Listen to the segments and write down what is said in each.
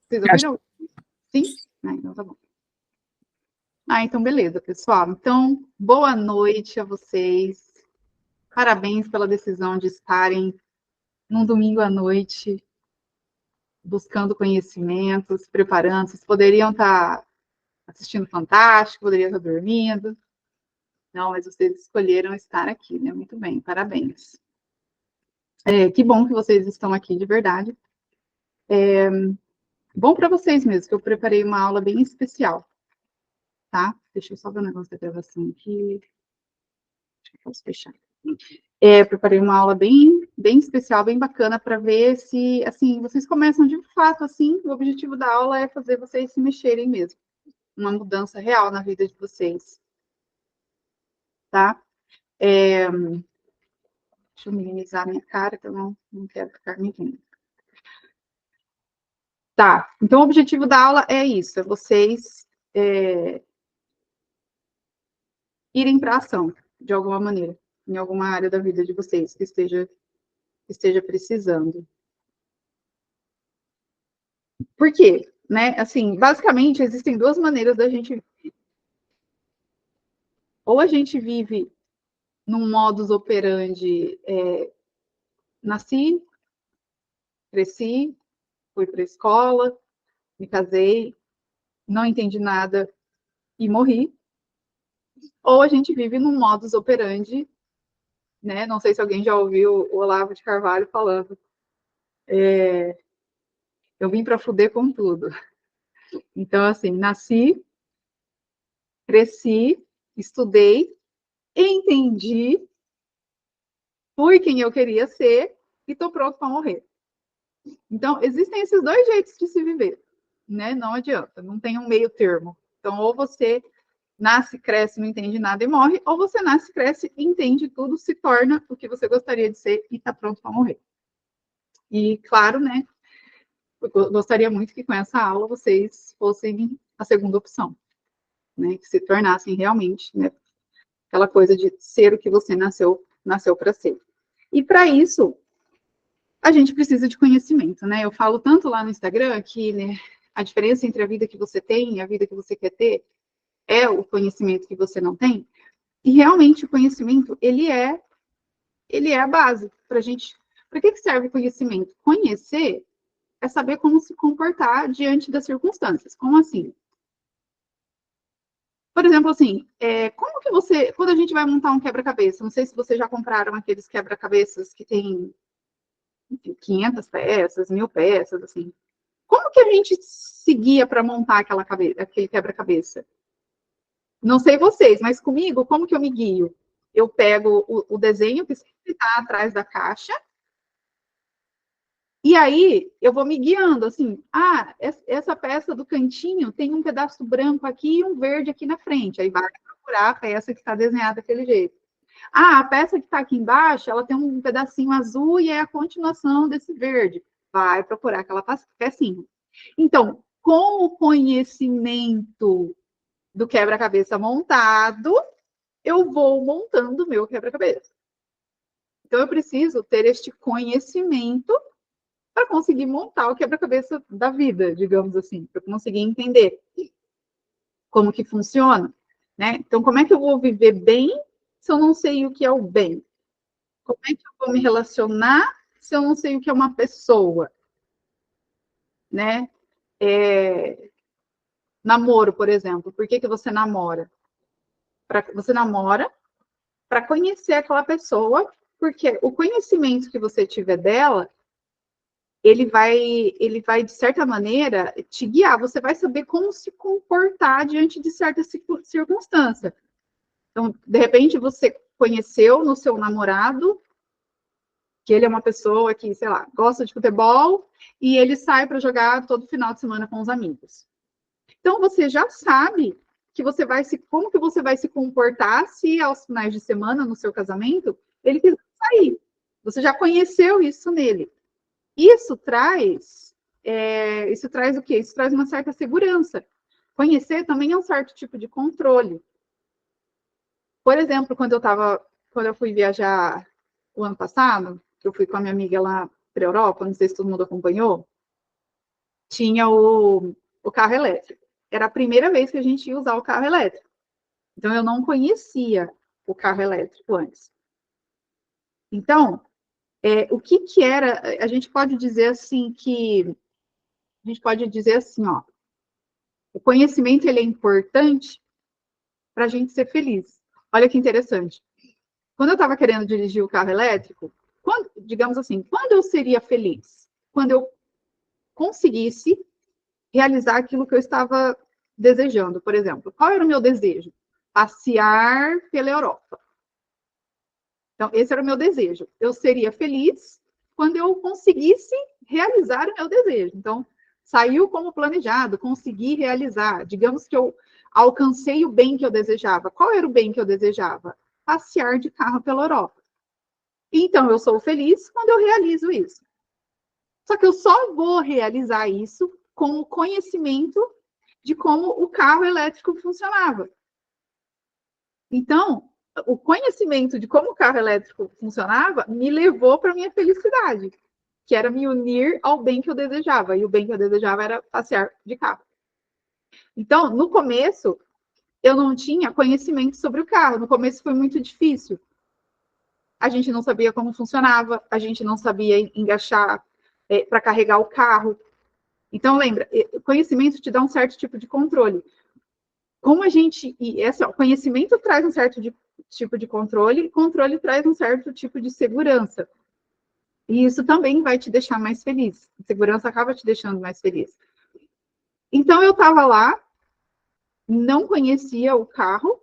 Vocês ouviram? Sim? Ah, então tá bom. Ah, então beleza, pessoal. Então, boa noite a vocês. Parabéns pela decisão de estarem num domingo à noite buscando conhecimento, se preparando. Vocês poderiam estar assistindo Fantástico, poderiam estar dormindo. Não, mas vocês escolheram estar aqui, né? Muito bem, parabéns. Que bom que vocês estão aqui, de verdade. Bom para vocês mesmo, que eu preparei uma aula bem especial, tá? Deixa eu só ver o negócio da gravação aqui. Acho que eu posso fechar. Preparei uma aula bem especial, bem bacana, para ver se, assim, vocês começam de fato, assim, o objetivo da aula é fazer vocês se mexerem mesmo. Uma mudança real na vida de vocês, tá? Deixa eu minimizar minha cara, que eu não quero ficar me vendo. Tá, então o objetivo da aula é isso, é vocês irem para ação, de alguma maneira, em alguma área da vida de vocês que esteja precisando. Por quê? Né? Assim, basicamente, existem duas maneiras da gente viver. Ou a gente vive num modus operandi, nasci, cresci, fui para a escola, me casei, não entendi nada e morri. Ou a gente vive num modus operandi, né? Não sei se alguém já ouviu o Olavo de Carvalho falando. Eu vim para fuder com tudo. Então, assim, nasci, cresci, estudei, entendi, fui quem eu queria ser e estou pronto para morrer. Então, existem esses dois jeitos de se viver, né? Não adianta, não tem um meio termo. Então, ou você nasce, cresce, não entende nada e morre, ou você nasce, cresce, entende tudo, se torna o que você gostaria de ser e está pronto para morrer. E, claro, né? Eu gostaria muito que com essa aula vocês fossem a segunda opção, né? Que se tornassem realmente, né? Aquela coisa de ser o que você nasceu para ser. E para isso, a gente precisa de conhecimento, né? Eu falo tanto lá no Instagram que, né, a diferença entre a vida que você tem e a vida que você quer ter é o conhecimento que você não tem. E realmente o conhecimento, ele é a base para a gente. Para que serve o conhecimento? Conhecer é saber como se comportar diante das circunstâncias. Como assim? Por exemplo, assim, como que você, quando a gente vai montar um quebra-cabeça, não sei se vocês já compraram aqueles quebra-cabeças que tem 500 peças, 1000 peças, assim. Como que a gente seguia para montar aquele quebra-cabeça? Não sei vocês, mas comigo, como que eu me guio? Eu pego o desenho que sempre está atrás da caixa, e aí eu vou me guiando, assim, essa peça do cantinho tem um pedaço branco aqui e um verde aqui na frente. Aí vai procurar a peça que está desenhada daquele jeito. A peça que está aqui embaixo, ela tem um pedacinho azul e é a continuação desse verde. Vai procurar aquela pecinha. Então, com o conhecimento do quebra-cabeça montado, eu vou montando o meu quebra-cabeça. Então, eu preciso ter este conhecimento para conseguir montar o quebra-cabeça da vida, digamos assim, para conseguir entender como que funciona, né? Então, como é que eu vou viver bem se eu não sei o que é o bem? Como é que eu vou me relacionar se eu não sei o que é uma pessoa, né? Namoro, por exemplo. Por que você namora? Você namora para conhecer aquela pessoa, porque o conhecimento que você tiver dela, ele vai, de certa maneira, te guiar. Você vai saber como se comportar diante de certa circunstância. Então, de repente, você conheceu no seu namorado que ele é uma pessoa que, sei lá, gosta de futebol e ele sai para jogar todo final de semana com os amigos. Então, você já sabe que como que você vai se comportar se aos finais de semana, no seu casamento, ele quiser sair. Você já conheceu isso nele. Isso traz o quê? Isso traz uma certa segurança. Conhecer também é um certo tipo de controle. Por exemplo, quando eu fui viajar o ano passado, que eu fui com a minha amiga lá para a Europa, não sei se todo mundo acompanhou, tinha o carro elétrico. Era a primeira vez que a gente ia usar o carro elétrico. Então, eu não conhecia o carro elétrico antes. Então, o que era, a gente pode dizer assim ó, o conhecimento ele é importante para a gente ser feliz. Olha que interessante. Quando eu estava querendo dirigir o carro elétrico, digamos assim, quando eu seria feliz? Quando eu conseguisse realizar aquilo que eu estava desejando, por exemplo. Qual era o meu desejo? Passear pela Europa. Então, esse era o meu desejo. Eu seria feliz quando eu conseguisse realizar o meu desejo. Então, saiu como planejado, consegui realizar. Digamos que eu alcancei o bem que eu desejava. Qual era o bem que eu desejava? Passear de carro pela Europa. Então, eu sou feliz quando eu realizo isso. Só que eu só vou realizar isso com o conhecimento de como o carro elétrico funcionava. Então, o conhecimento de como o carro elétrico funcionava me levou para a minha felicidade, que era me unir ao bem que eu desejava. E o bem que eu desejava era passear de carro. Então, no começo, eu não tinha conhecimento sobre o carro. No começo foi muito difícil. A gente não sabia como funcionava, a gente não sabia engaixar para carregar o carro. Então, lembra, conhecimento te dá um certo tipo de controle. Como a gente. Conhecimento traz um certo tipo de controle, e controle traz um certo tipo de segurança. E isso também vai te deixar mais feliz. A segurança acaba te deixando mais feliz. Então, eu estava lá, não conhecia o carro,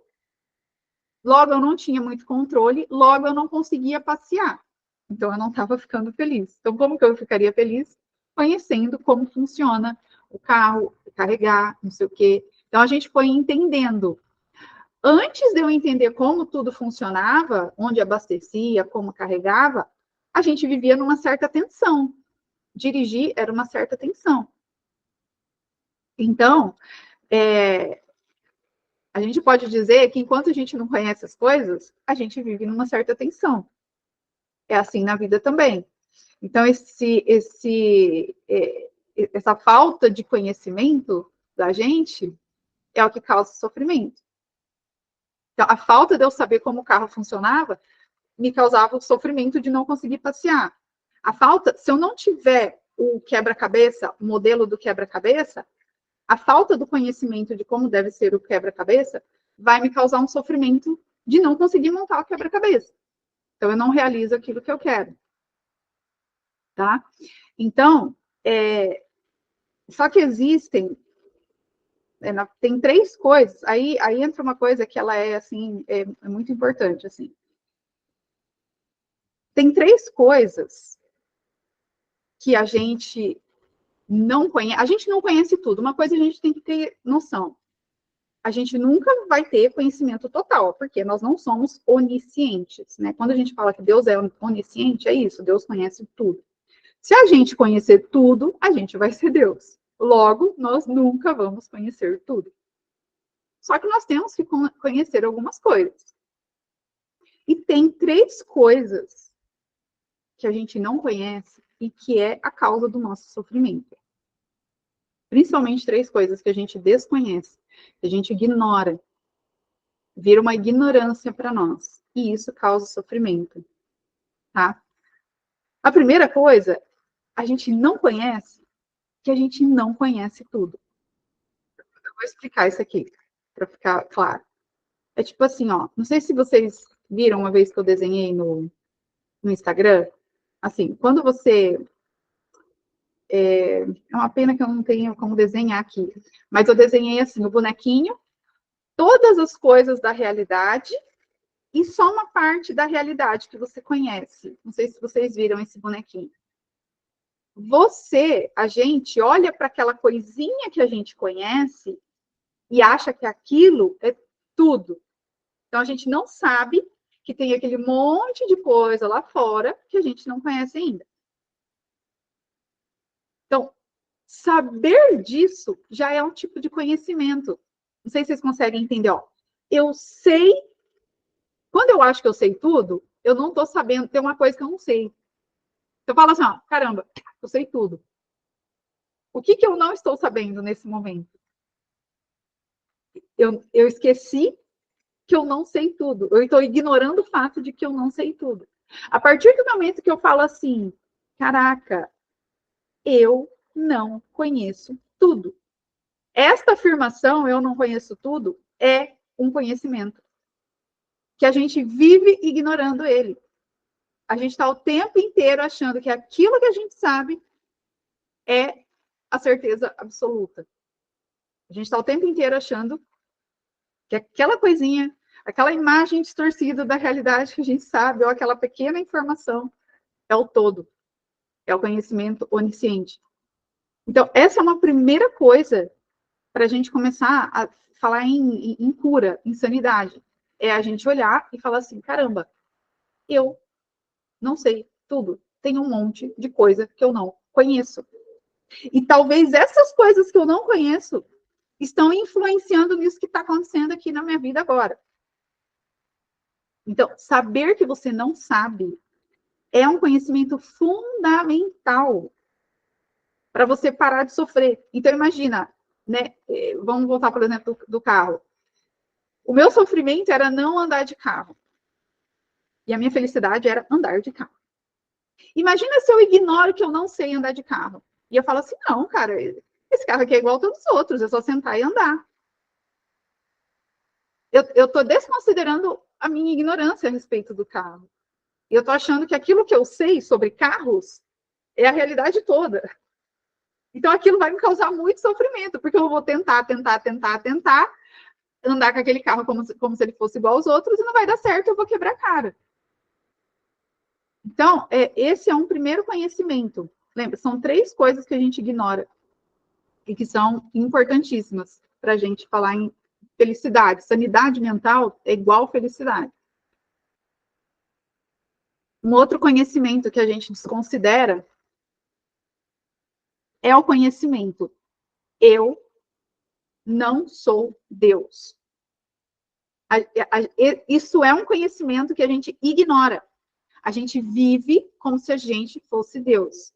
logo eu não tinha muito controle, logo eu não conseguia passear. Então, eu não estava ficando feliz. Então, como que eu ficaria feliz? Conhecendo como funciona o carro, carregar, não sei o quê. Então, a gente foi entendendo. Antes de eu entender como tudo funcionava, onde abastecia, como carregava, a gente vivia numa certa tensão. Dirigir era uma certa tensão. Então, a gente pode dizer que enquanto a gente não conhece as coisas, a gente vive numa certa tensão. É assim na vida também. Então, essa falta de conhecimento da gente é o que causa sofrimento. Então, a falta de eu saber como o carro funcionava me causava o sofrimento de não conseguir passear. A falta, se eu não tiver o quebra-cabeça, o modelo do quebra-cabeça, a falta do conhecimento de como deve ser o quebra-cabeça vai me causar um sofrimento de não conseguir montar o quebra-cabeça. Então, eu não realizo aquilo que eu quero. Tá? Então, só que existem, tem 3 coisas, aí entra uma coisa que ela é, assim, é muito importante, assim. Tem 3 coisas que a gente não conhece. A gente não conhece tudo. Uma coisa a gente tem que ter noção. A gente nunca vai ter conhecimento total, porque nós não somos oniscientes, né? Quando a gente fala que Deus é onisciente, é isso, Deus conhece tudo. Se a gente conhecer tudo, a gente vai ser Deus. Logo, nós nunca vamos conhecer tudo. Só que nós temos que conhecer algumas coisas. E tem 3 coisas que a gente não conhece e que é a causa do nosso sofrimento. Principalmente 3 coisas que a gente desconhece, que a gente ignora. Vira uma ignorância para nós. E isso causa sofrimento. Tá? A primeira coisa, a gente não conhece, que a gente não conhece tudo. Eu vou explicar isso aqui, para ficar claro. É tipo assim, ó. Não sei se vocês viram uma vez que eu desenhei no Instagram. Assim, quando você. É uma pena que eu não tenho como desenhar aqui. Mas eu desenhei assim, o bonequinho, todas as coisas da realidade e só uma parte da realidade que você conhece. Não sei se vocês viram esse bonequinho. A gente olha para aquela coisinha que a gente conhece e acha que aquilo é tudo. Então a gente não sabe que tem aquele monte de coisa lá fora que a gente não conhece ainda. Então, saber disso já é um tipo de conhecimento. Não sei se vocês conseguem entender. Ó. Eu sei. Quando eu acho que eu sei tudo, eu não estou sabendo. Tem uma coisa que eu não sei. Eu falo assim, ó, caramba, eu sei tudo. O que eu não estou sabendo nesse momento? Eu esqueci que eu não sei tudo. Eu estou ignorando o fato de que eu não sei tudo. A partir do momento que eu falo assim, caraca, eu não conheço tudo. Esta afirmação, eu não conheço tudo, é um conhecimento. Que a gente vive ignorando ele. A gente está o tempo inteiro achando que aquilo que a gente sabe é a certeza absoluta. A gente está o tempo inteiro achando que aquela coisinha, aquela imagem distorcida da realidade que a gente sabe, ou aquela pequena informação, é o todo. É o conhecimento onisciente. Então, essa é uma primeira coisa para a gente começar a falar em cura, em sanidade. É a gente olhar e falar assim, caramba, eu não sei tudo. Tem um monte de coisa que eu não conheço. E talvez essas coisas que eu não conheço estão influenciando nisso que está acontecendo aqui na minha vida agora. Então, saber que você não sabe é um conhecimento fundamental para você parar de sofrer. Então, imagina, né? Vamos voltar, por exemplo, do carro. O meu sofrimento era não andar de carro. E a minha felicidade era andar de carro. Imagina se eu ignoro que eu não sei andar de carro. E eu falo assim, não, cara, esse carro aqui é igual a todos os outros, é só sentar e andar. Eu estou desconsiderando a minha ignorância a respeito do carro. E eu estou achando que aquilo que eu sei sobre carros é a realidade toda. Então aquilo vai me causar muito sofrimento, porque eu vou tentar andar com aquele carro como se ele fosse igual aos outros e não vai dar certo, eu vou quebrar a cara. Então, esse é um primeiro conhecimento. Lembra, são 3 coisas que a gente ignora e que são importantíssimas para a gente falar em felicidade. Sanidade mental é igual felicidade. Um outro conhecimento que a gente desconsidera é o conhecimento. Eu não sou Deus. Isso é um conhecimento que a gente ignora. A gente vive como se a gente fosse Deus.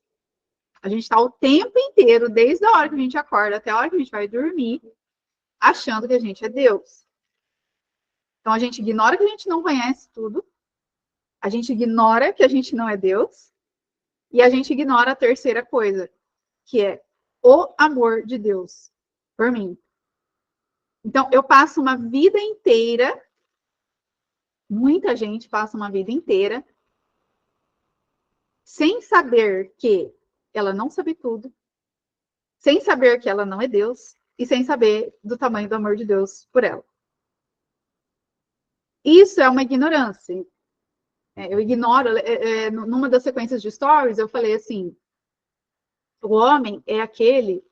A gente está o tempo inteiro, desde a hora que a gente acorda até a hora que a gente vai dormir, achando que a gente é Deus. Então a gente ignora que a gente não conhece tudo, a gente ignora que a gente não é Deus, e a gente ignora a terceira coisa, que é o amor de Deus por mim. Então eu passo uma vida inteira, muita gente passa uma vida inteira, sem saber que ela não sabe tudo, sem saber que ela não é Deus, e sem saber do tamanho do amor de Deus por ela. Isso é uma ignorância. Eu ignoro, numa das sequências de stories, eu falei assim, o homem é aquele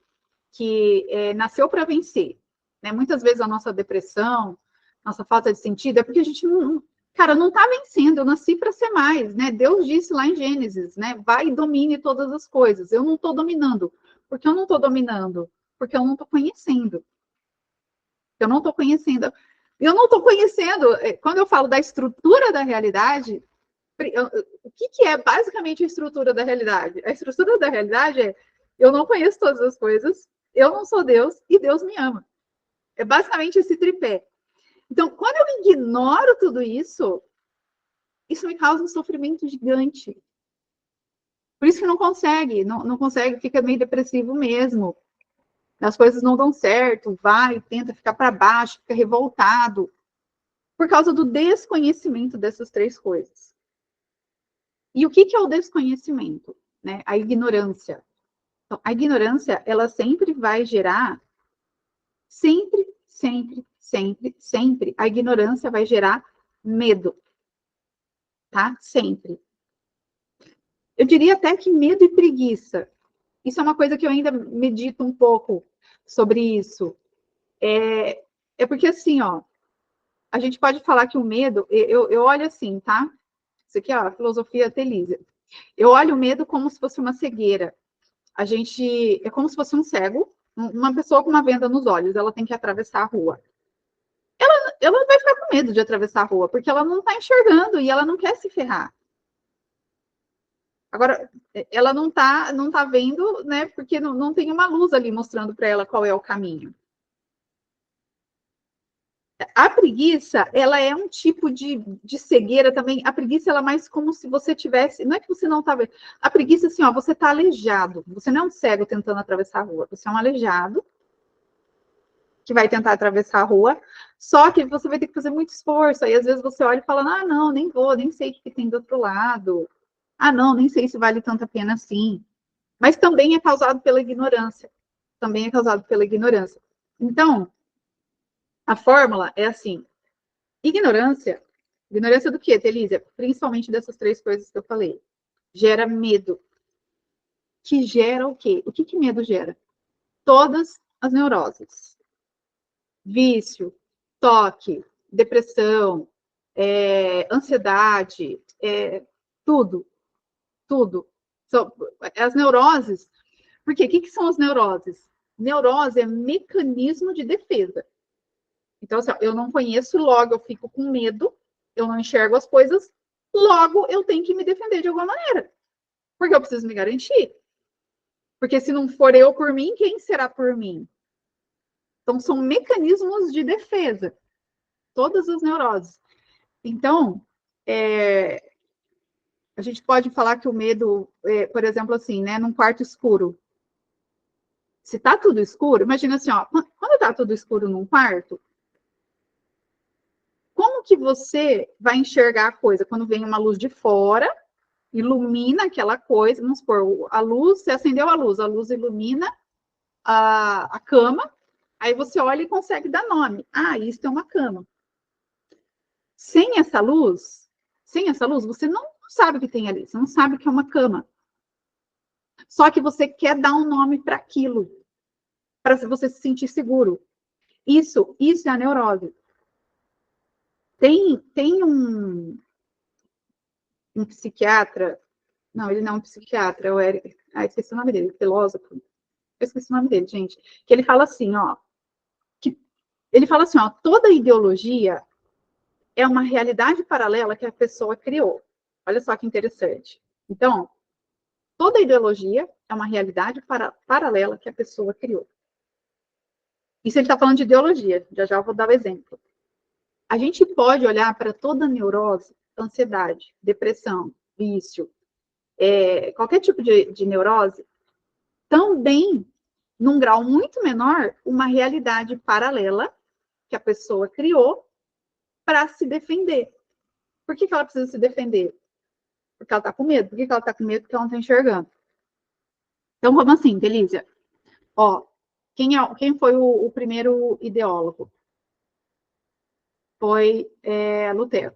que nasceu para vencer. Né? Muitas vezes a nossa depressão, nossa falta de sentido, é porque a gente não está vencendo, eu nasci para ser mais. Né? Deus disse lá em Gênesis, né? Vai e domine todas as coisas. Eu não estou dominando. Por que eu não estou dominando? Porque eu não estou conhecendo. Eu não estou conhecendo. Eu não estou conhecendo. Quando eu falo da estrutura da realidade, o que é basicamente a estrutura da realidade? A estrutura da realidade é: eu não conheço todas as coisas, eu não sou Deus e Deus me ama. É basicamente esse tripé. Então, quando eu ignoro tudo isso, isso me causa um sofrimento gigante. Por isso que não consegue, não consegue, fica meio depressivo mesmo. As coisas não dão certo, vai, tenta ficar para baixo, fica revoltado, por causa do desconhecimento dessas 3 coisas. E o que é o desconhecimento? Né? A ignorância. Então, a ignorância, ela sempre vai gerar, sempre, a ignorância vai gerar medo. Tá? Sempre. Eu diria até que medo e preguiça. Isso é uma coisa que eu ainda medito um pouco sobre isso. É porque assim, ó, a gente pode falar que o medo, eu olho assim, tá? Isso aqui é a filosofia Telísia. Eu olho o medo como se fosse uma cegueira. É como se fosse um cego, uma pessoa com uma venda nos olhos, ela tem que atravessar a rua. Ela vai ficar com medo de atravessar a rua, porque ela não está enxergando e ela não quer se ferrar. Agora, ela não tá vendo, né? Porque não tem uma luz ali mostrando para ela qual é o caminho. A preguiça, ela é um tipo de cegueira também. A preguiça, ela é mais como se você tivesse. Não é que você não tá vendo. A preguiça, assim, ó, você tá aleijado. Você não é um cego tentando atravessar a rua. Você é um aleijado que vai tentar atravessar a rua. Só que você vai ter que fazer muito esforço. Aí, às vezes, você olha e fala: ah, não, nem vou, nem sei o que tem do outro lado. Ah, não, nem sei se vale tanta pena assim. Mas também é causado pela ignorância. Também é causado pela ignorância. Então, a fórmula é assim: ignorância. Ignorância do quê, Telísia? Principalmente dessas três coisas que eu falei. Gera medo. Que gera o quê? O que, que medo gera? Todas as neuroses. Vício, toque, depressão, ansiedade, tudo, tudo. As neuroses. Por quê? O que, que são as neuroses? Neurose é mecanismo de defesa. Então, assim, ó, eu não conheço, logo eu fico com medo, eu não enxergo as coisas, logo eu tenho que me defender de alguma maneira. Porque eu preciso me garantir. Porque se não for eu por mim, quem será por mim? Então, são mecanismos de defesa. Todas as neuroses. Então, a gente pode falar que o medo, por exemplo, assim, né, num quarto escuro. Se tá tudo escuro, imagina assim, ó, quando tá tudo escuro num quarto, como que você vai enxergar a coisa? Quando vem uma luz de fora, ilumina aquela coisa, vamos supor, a luz, você acendeu a luz ilumina a cama, aí você olha e consegue dar nome. Ah, isso é uma cama. Sem essa luz, você não sabe o que tem ali, você não sabe o que é uma cama. Só que você quer dar um nome para aquilo, para você se sentir seguro. Isso é a neurose. Tem um psiquiatra, não, ele não é um psiquiatra, é o Eric, esqueci o nome dele, filósofo, eu esqueci o nome dele, gente, que ele fala assim, ó, toda ideologia é uma realidade paralela que a pessoa criou. Olha só que interessante. Então, toda ideologia é uma realidade paralela que a pessoa criou. Isso ele está falando de ideologia, já eu vou dar o exemplo. A gente pode olhar para toda neurose, ansiedade, depressão, vício, qualquer tipo de neurose, também, num grau muito menor, uma realidade paralela que a pessoa criou para se defender. Por que ela precisa se defender? Porque ela está com medo. Por que ela está com medo? Porque ela não está enxergando. Então, como assim, Delícia? Ó, quem foi o primeiro ideólogo? Foi Lutero.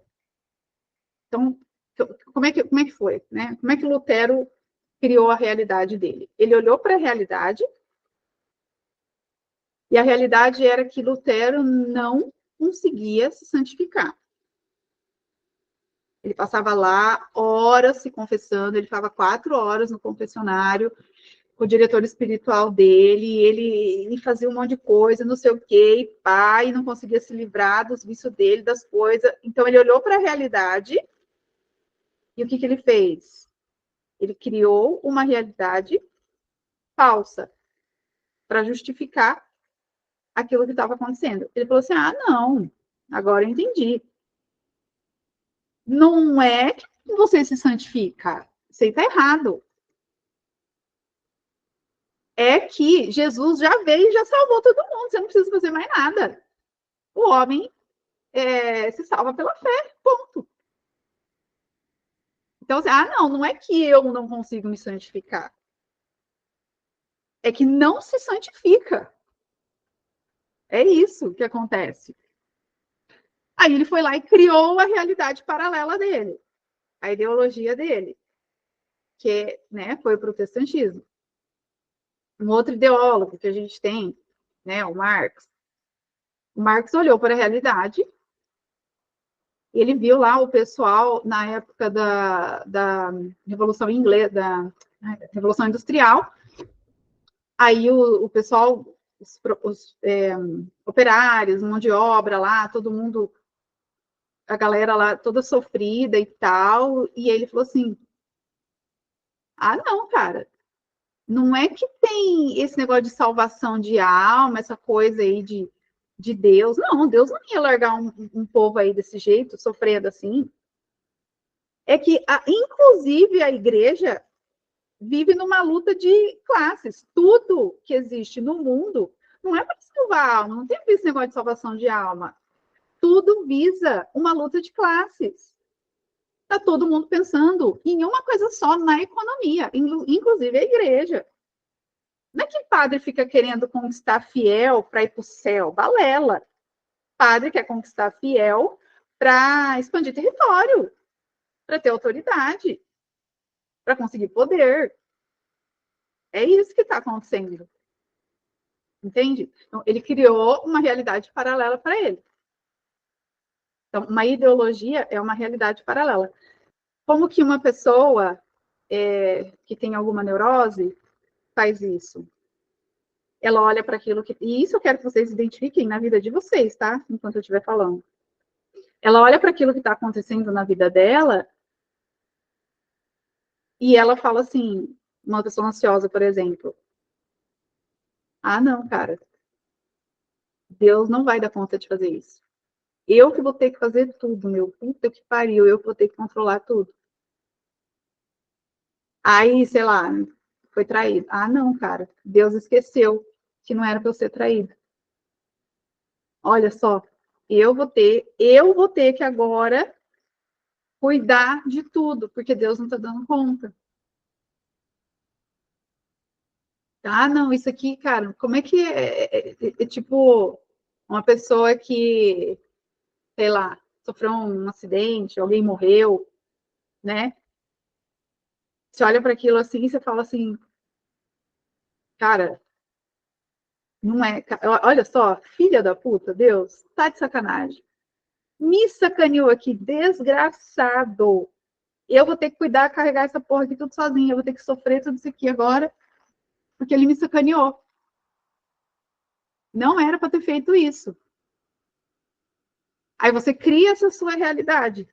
Então, como é que foi? Né? Como é que Lutero criou a realidade dele? Ele olhou para a realidade e a realidade era que Lutero não conseguia se santificar. Ele passava lá horas se confessando, ele ficava 4 horas no confessionário com o diretor espiritual dele, ele fazia um monte de coisa, não sei o quê, e pá, e não conseguia se livrar dos vícios dele, das coisas. Então ele olhou para a realidade e o que ele fez? Ele criou uma realidade falsa para justificar aquilo que estava acontecendo. Ele falou assim: ah, não, agora eu entendi. Não é que você se santifica, você está errado. É que Jesus já veio e já salvou todo mundo, você não precisa fazer mais nada. O homem se salva pela fé, ponto. Então, não é que eu não consigo me santificar. É que não se santifica. É isso que acontece. Aí ele foi lá e criou a realidade paralela dele, a ideologia dele, que né, foi o protestantismo. Um outro ideólogo que a gente tem, né, o Marx. O Marx olhou para a realidade, ele viu lá o pessoal na época da Revolução Inglesa, da Revolução Industrial, aí o pessoal, os operários, mão de obra lá, todo mundo, a galera lá toda sofrida e tal, e ele falou assim, Ah, não, cara. Não é que tem esse negócio de salvação de alma, essa coisa aí de Deus. Não, Deus não ia largar um povo aí desse jeito, sofrendo assim. É que, inclusive, a igreja vive numa luta de classes. Tudo que existe no mundo não é para salvar a alma, não tem esse negócio de salvação de alma. Tudo visa uma luta de classes. Está todo mundo pensando em uma coisa só na economia, inclusive a igreja. Não é que padre fica querendo conquistar fiel para ir para o céu, balela. Padre quer conquistar fiel para expandir território, para ter autoridade, para conseguir poder. É isso que está acontecendo. Entende? Então, ele criou uma realidade paralela para ele. Então, uma ideologia é uma realidade paralela. Como que uma pessoa que tem alguma neurose faz isso? Ela olha para aquilo que. E isso eu quero que vocês identifiquem na vida de vocês, tá? Enquanto eu estiver falando. Ela olha para aquilo que está acontecendo na vida dela e ela fala assim, uma pessoa ansiosa, por exemplo. Ah, não, cara. Deus não vai dar conta de fazer isso. Eu que vou ter que fazer tudo, meu. Puta que pariu, eu que vou ter que controlar tudo. Aí, sei lá, foi traído. Ah, não, cara. Deus esqueceu que não era para eu ser traído. Olha só, eu vou ter que agora cuidar de tudo, porque Deus não está dando conta. Ah, não, isso aqui, cara, como é que é tipo uma pessoa que, sei lá, sofreu um acidente, alguém morreu, né? Você olha para aquilo assim e você fala assim, cara, não é. Olha só, filha da puta, Deus, tá de sacanagem. Me sacaneou aqui, desgraçado. Eu vou ter que cuidar, carregar essa porra aqui tudo sozinha. Eu vou ter que sofrer tudo isso aqui agora, porque ele me sacaneou. Não era para ter feito isso. Aí você cria essa sua realidade,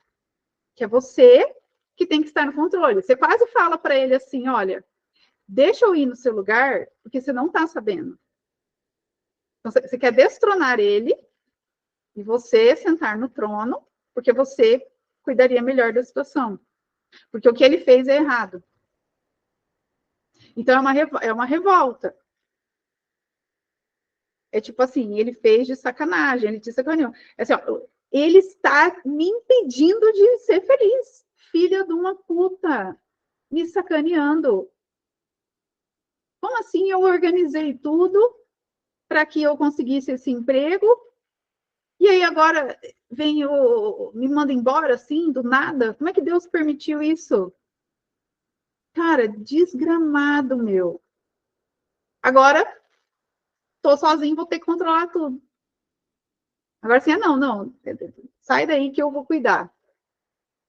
que é você que tem que estar no controle. Você quase fala para ele assim: olha, deixa eu ir no seu lugar, porque você não está sabendo. Então, você quer destronar ele e você sentar no trono, porque você cuidaria melhor da situação. Porque o que ele fez é errado. Então, é uma revolta. É tipo assim, ele fez de sacanagem, ele te sacaneou. É assim, ó, ele está me impedindo de ser feliz. Filha de uma puta, me sacaneando. Como assim eu organizei tudo para que eu conseguisse esse emprego? E aí agora me manda embora assim, do nada? Como é que Deus permitiu isso? Cara, desgramado, meu. Agora, tô sozinho, vou ter que controlar tudo. Agora assim, não, não. Sai daí que eu vou cuidar.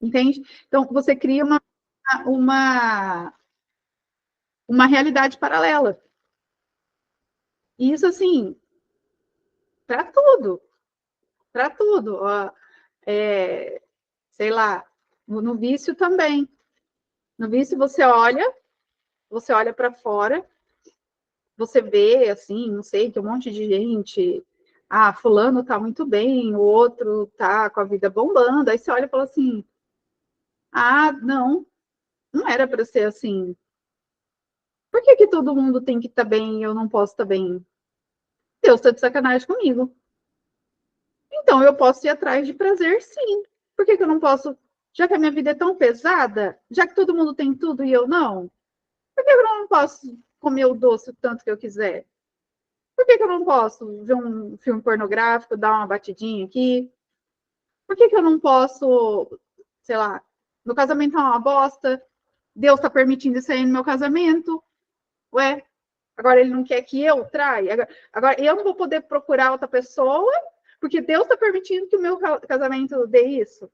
Entende? Então, você cria uma, uma realidade paralela. E isso, assim, para tudo. Para tudo. Ó, sei lá, no vício também. No vício, você olha para fora, você vê, assim, não sei, que um monte de gente. Ah, fulano tá muito bem, o outro tá com a vida bombando. Aí você olha e fala assim: ah, não, não era para ser assim. Por que todo mundo tem que estar bem e eu não posso estar bem? Deus está de sacanagem comigo. Então eu posso ir atrás de prazer, sim. Por que eu não posso? Já que a minha vida é tão pesada, já que todo mundo tem tudo e eu não, por que eu não posso comer o doce o tanto que eu quiser? Por que eu não posso ver um filme pornográfico, dar uma batidinha aqui? Por que eu não posso, sei lá, meu casamento é uma bosta, Deus está permitindo isso aí no meu casamento? Ué, agora ele não quer que eu traia? Agora eu não vou poder procurar outra pessoa porque Deus está permitindo que o meu casamento dê isso?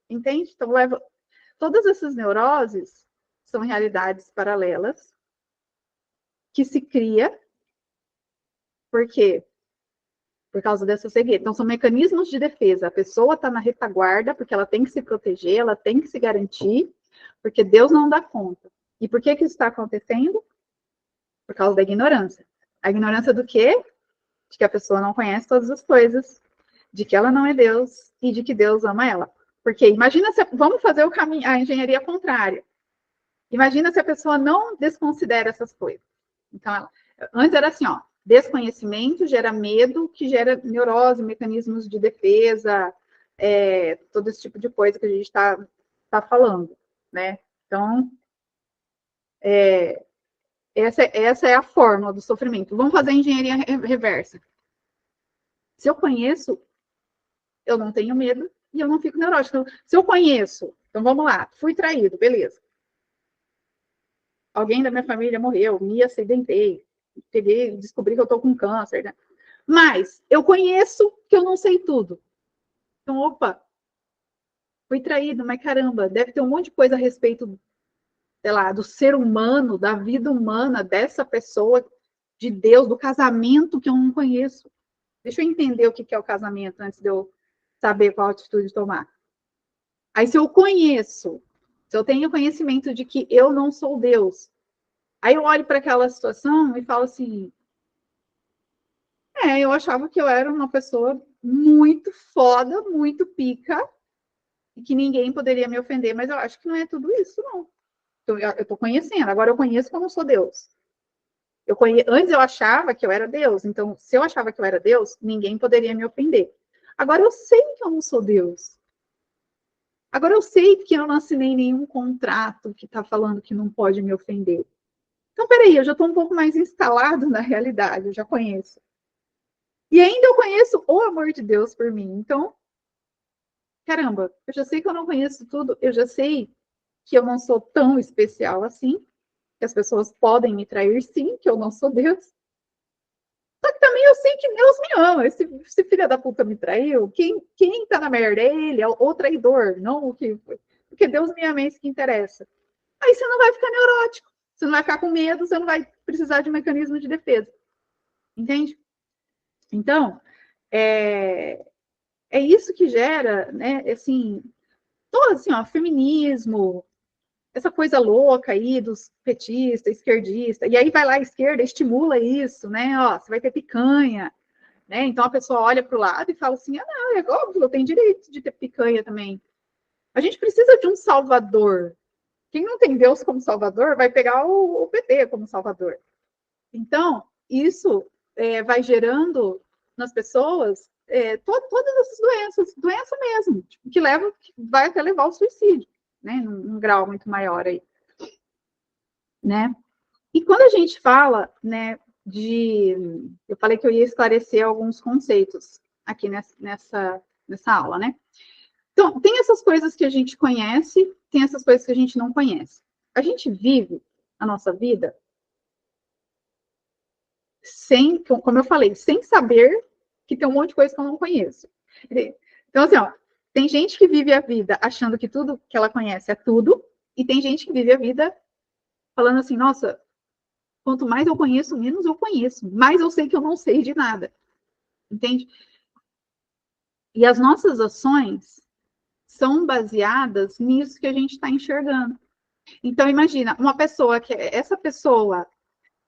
Entende? Então, todas essas neuroses são realidades paralelas que se cria, por quê? Por causa dessa cegueira. Então, são mecanismos de defesa. A pessoa está na retaguarda porque ela tem que se proteger, ela tem que se garantir, Porque Deus não dá conta. E por que isso está acontecendo? Por causa da ignorância. A ignorância do quê? De que a pessoa não conhece todas as coisas, de que ela não é Deus e de que Deus ama ela. Porque imagina se vamos fazer o caminho, a engenharia contrária. Imagina se a pessoa não desconsidera essas coisas. Então, antes era assim, ó, desconhecimento gera medo, que gera neurose, mecanismos de defesa, todo esse tipo de coisa que a gente está falando, né? Então, essa é a fórmula do sofrimento. Vamos fazer a engenharia reversa. Se eu conheço, eu não tenho medo e eu não fico neurótico. Então, se eu conheço, então vamos lá, fui traído, beleza. Alguém da minha família morreu, me acidentei, descobri que eu tô com câncer, né? Mas eu conheço que eu não sei tudo. Então, opa, fui traído, mas caramba, deve ter um monte de coisa a respeito, sei lá, do ser humano, da vida humana, dessa pessoa, de Deus, do casamento que eu não conheço. Deixa eu entender o que é o casamento antes de eu saber qual atitude tomar. Aí, se eu conheço, se eu tenho conhecimento de que eu não sou Deus, aí eu olho para aquela situação e falo assim: eu achava que eu era uma pessoa muito foda, muito pica, e que ninguém poderia me ofender, mas eu acho que não é tudo isso, não. Eu estou conhecendo, agora eu conheço que eu não sou Deus. Antes eu achava que eu era Deus, então se eu achava que eu era Deus, ninguém poderia me ofender. Agora eu sei que eu não sou Deus. Agora eu sei que eu não assinei nenhum contrato que está falando que não pode me ofender. Então, peraí, eu já estou um pouco mais instalado na realidade, eu já conheço. E ainda eu conheço o amor de Deus por mim. Então, caramba, eu já sei que eu não conheço tudo, eu já sei que eu não sou tão especial assim, que as pessoas podem me trair sim, que eu não sou Deus. Só que também eu sei que Deus me ama. Esse filho da puta me traiu, quem tá na merda é ele, é o traidor, não o que foi. Porque Deus me ama, é isso que interessa. Aí você não vai ficar neurótico, você não vai ficar com medo, você não vai precisar de um mecanismo de defesa. Entende? Então, é isso que gera, né, assim, todo assim, ó, feminismo, essa coisa louca aí dos petistas, esquerdistas, e aí vai lá a esquerda, estimula isso, né, ó, você vai ter picanha, né, então a pessoa olha para o lado e fala assim, não, é óbvio, eu tenho direito de ter picanha também. A gente precisa de um salvador. Quem não tem Deus como salvador vai pegar o PT como salvador. Então, isso vai gerando nas pessoas todas essas doenças, doença mesmo, tipo, que vai até levar ao suicídio, né, num grau muito maior aí, né? E quando a gente fala, né, eu falei que eu ia esclarecer alguns conceitos aqui nessa aula, né? Então, tem essas coisas que a gente conhece, tem essas coisas que a gente não conhece. A gente vive a nossa vida sem, como eu falei, sem saber que tem um monte de coisa que eu não conheço. Então, assim, ó, tem gente que vive a vida achando que tudo que ela conhece é tudo, e tem gente que vive a vida falando assim, nossa, quanto mais eu conheço, menos eu conheço, mais eu sei que eu não sei de nada. Entende? E as nossas ações são baseadas nisso que a gente está enxergando. Então, imagina, essa pessoa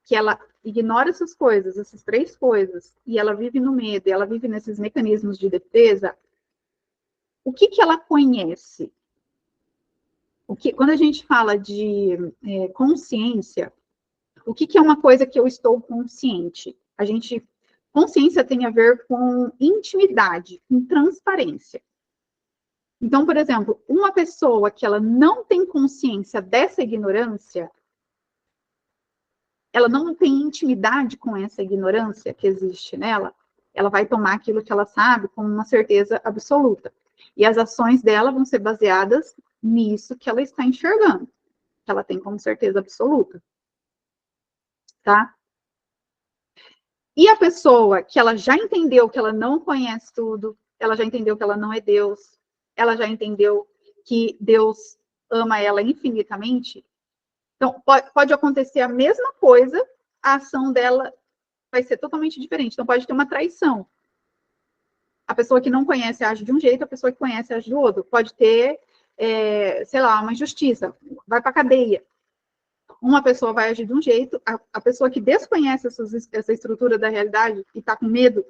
que ela ignora essas coisas, essas três coisas, e ela vive no medo, e ela vive nesses mecanismos de defesa, o que ela conhece? Quando a gente fala de consciência, o que é uma coisa que eu estou consciente? Consciência tem a ver com intimidade, com transparência. Então, por exemplo, uma pessoa que ela não tem consciência dessa ignorância, ela não tem intimidade com essa ignorância que existe nela, ela vai tomar aquilo que ela sabe com uma certeza absoluta. E as ações dela vão ser baseadas nisso que ela está enxergando, que ela tem como certeza absoluta. Tá? E a pessoa que ela já entendeu que ela não conhece tudo, ela já entendeu que ela não é Deus, ela já entendeu que Deus ama ela infinitamente, então pode acontecer a mesma coisa, a ação dela vai ser totalmente diferente. Então pode ter uma traição. A pessoa que não conhece age de um jeito, a pessoa que conhece age do outro. Pode ter sei lá, uma injustiça, vai para a cadeia. Uma pessoa vai agir de um jeito, a pessoa que desconhece essa estrutura da realidade e está com medo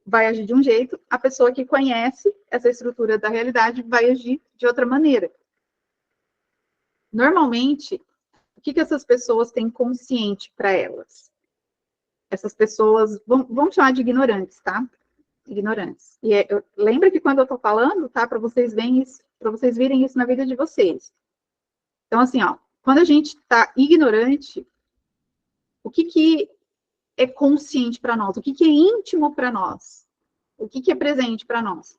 vai agir de um jeito, a pessoa que conhece essa estrutura da realidade vai agir de outra maneira. Normalmente, o que essas pessoas têm consciente para elas? Essas pessoas, vamos chamar de ignorantes, tá? Ignorantes. E lembra que quando eu estou falando, tá? Para vocês virem isso na vida de vocês. Então, assim, ó, quando a gente está ignorante, o que é consciente para nós? O que é íntimo para nós? O que é presente para nós?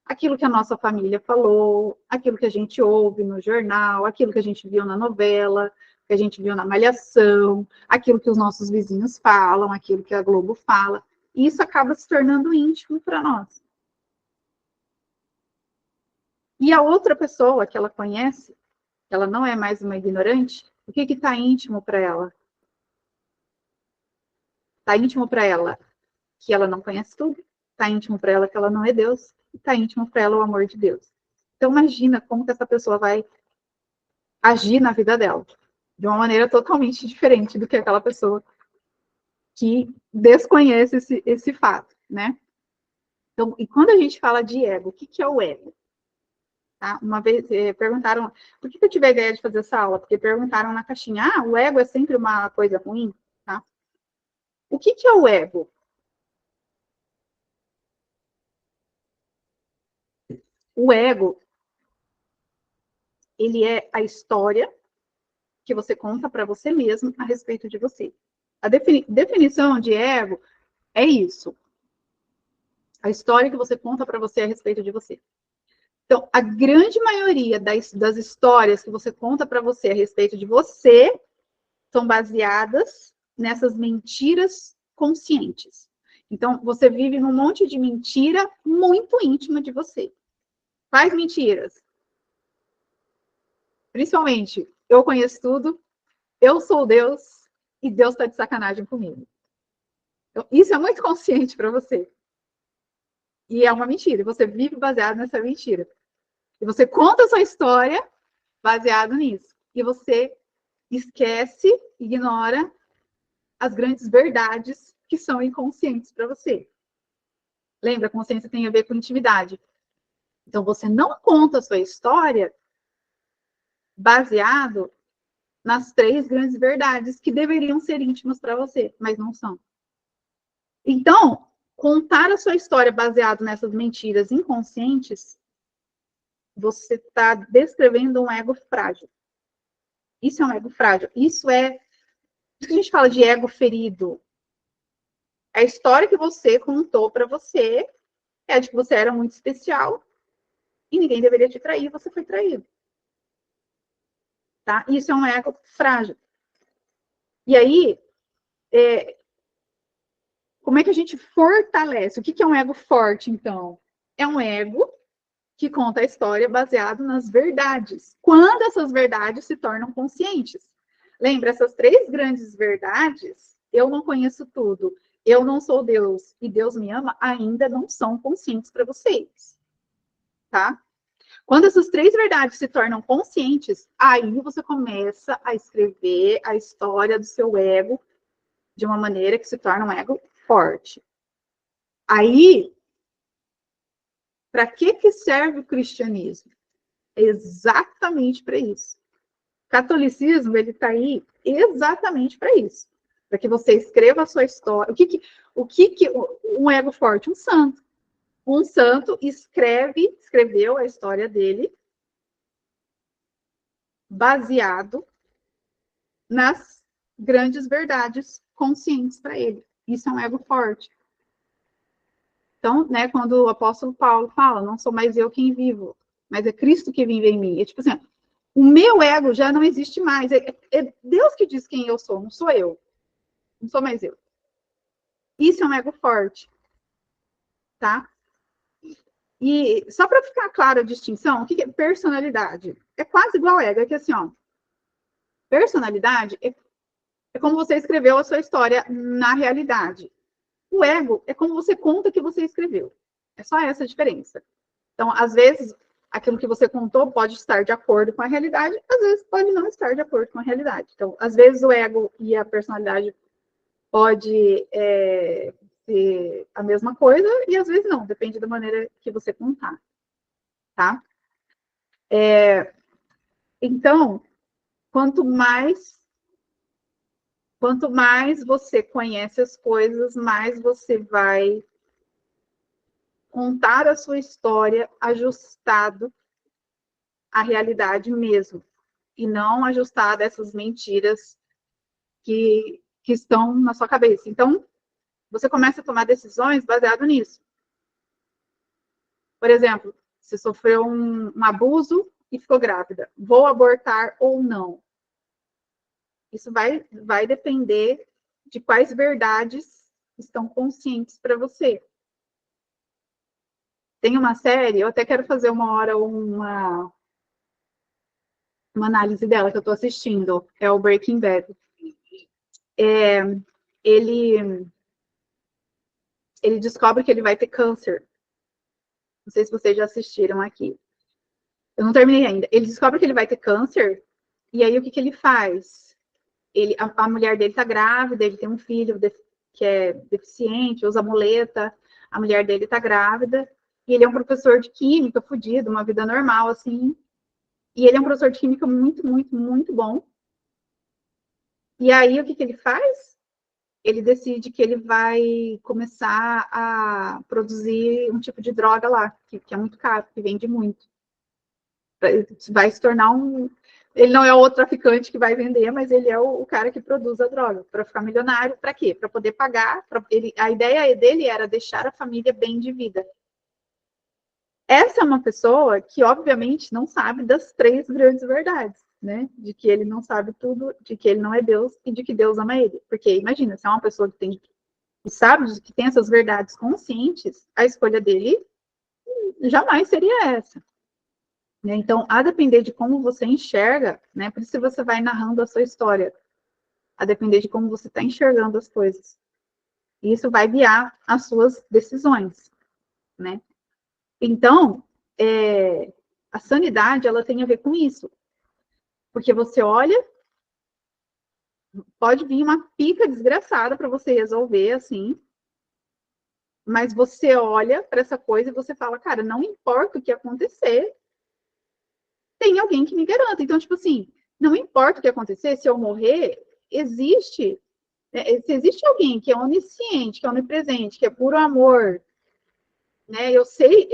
Aquilo que a nossa família falou, aquilo que a gente ouve no jornal, aquilo que a gente viu na novela, que a gente viu na Malhação, aquilo que os nossos vizinhos falam, aquilo que a Globo fala. E isso acaba se tornando íntimo para nós. E a outra pessoa que ela conhece, ela não é mais uma ignorante, o que está íntimo para ela? Está íntimo para ela que ela não conhece tudo, está íntimo para ela que ela não é Deus, e está íntimo para ela o amor de Deus. Então imagina como que essa pessoa vai agir na vida dela, de uma maneira totalmente diferente do que aquela pessoa que desconhece esse fato, né? Então, e quando a gente fala de ego, o que é o ego? Tá? Uma vez perguntaram, por que eu tive a ideia de fazer essa aula? Porque perguntaram na caixinha, o ego é sempre uma coisa ruim? Tá? O que é o ego? O ego, ele é a história que você conta para você mesmo a respeito de você. A definição de ego é isso. A história que você conta para você a respeito de você. Então, a grande maioria das histórias que você conta para você a respeito de você são baseadas nessas mentiras conscientes. Então, você vive num monte de mentira muito íntima de você. Quais mentiras? Principalmente, eu conheço tudo, eu sou Deus e Deus está de sacanagem comigo. Então, isso é muito consciente para você. E é uma mentira. E você vive baseado nessa mentira. E você conta a sua história baseado nisso. E você esquece, ignora as grandes verdades que são inconscientes para você. Lembra, a consciência tem a ver com intimidade. Então, você não conta a sua história baseado nas 3 grandes verdades que deveriam ser íntimas para você, mas não são. Então, contar a sua história baseado nessas mentiras inconscientes, você está descrevendo um ego frágil. Isso é um ego frágil. Isso que a gente fala de ego ferido. A história que você contou para você é de que você era muito especial e ninguém deveria te trair, você foi traído. Tá? Isso é um ego frágil. E aí, como é que a gente fortalece? O que é um ego forte, então? É um ego que conta a história baseado nas verdades. Quando essas verdades se tornam conscientes. Lembra, essas 3 grandes verdades, eu não conheço tudo, eu não sou Deus e Deus me ama, ainda não são conscientes para vocês. Tá? Quando essas 3 verdades se tornam conscientes, aí você começa a escrever a história do seu ego de uma maneira que se torna um ego forte. Aí, para que serve o cristianismo? Exatamente para isso. O catolicismo, ele está aí exatamente para isso. Para que você escreva a sua história. O que um ego forte? Um santo. Um santo escreveu a história dele baseado nas grandes verdades conscientes para ele. Isso é um ego forte. Então, né, quando o apóstolo Paulo fala, não sou mais eu quem vivo, mas é Cristo que vive em mim. É tipo assim, o meu ego já não existe mais. É Deus que diz quem eu sou, não sou eu. Não sou mais eu. Isso é um ego forte. Tá? E só para ficar clara a distinção, o que é personalidade? É quase igual ego. É que assim, ó, personalidade é como você escreveu a sua história na realidade. O ego é como você conta que você escreveu. É só essa a diferença. Então, às vezes, aquilo que você contou pode estar de acordo com a realidade, às vezes pode não estar de acordo com a realidade. Então, às vezes o ego e a personalidade pode ser a mesma coisa e às vezes não, depende da maneira que você contar, tá? Então, quanto mais você conhece as coisas, mais você vai contar a sua história ajustado à realidade mesmo, e não ajustado a essas mentiras que estão na sua cabeça. Então, você começa a tomar decisões baseado nisso. Por exemplo, você sofreu um abuso e ficou grávida. Vou abortar ou não? Isso vai depender de quais verdades estão conscientes para você. Tem uma série, eu até quero fazer uma hora uma análise dela que eu estou assistindo, é o Breaking Bad. Ele descobre que ele vai ter câncer. Não sei se vocês já assistiram aqui. Eu não terminei ainda. Ele descobre que ele vai ter câncer, e aí o que ele faz? A mulher dele está grávida, ele tem um filho que é deficiente, usa muleta, a mulher dele está grávida, e ele é um professor de química, fudido, uma vida normal, assim. E ele é um professor de química muito, muito, muito bom. E aí o que ele faz? Ele decide que ele vai começar a produzir um tipo de droga lá, que é muito caro, que vende muito. Vai se tornar um. Ele não é o traficante que vai vender, mas ele é o cara que produz a droga para ficar milionário. Para quê? Para poder pagar. A ideia dele era deixar a família bem de vida. Essa é uma pessoa que, obviamente, não sabe das 3 grandes verdades, né? De que ele não sabe tudo, de que ele não é Deus e de que Deus ama ele. Porque, imagina, se é uma pessoa que sabe que tem essas verdades conscientes, a escolha dele jamais seria essa. Né? Então, a depender de como você enxerga, né? Por isso você vai narrando a sua história, a depender de como você está enxergando as coisas. E isso vai guiar as suas decisões, né? Então, a sanidade, ela tem a ver com isso. Porque você olha, pode vir uma pica desgraçada para você resolver, assim, mas você olha para essa coisa e você fala, cara, não importa o que acontecer, tem alguém que me garanta. Então, tipo assim, não importa o que acontecer, se eu morrer, existe, se existe alguém que é onisciente, que é onipresente, que é puro amor, né? Eu sei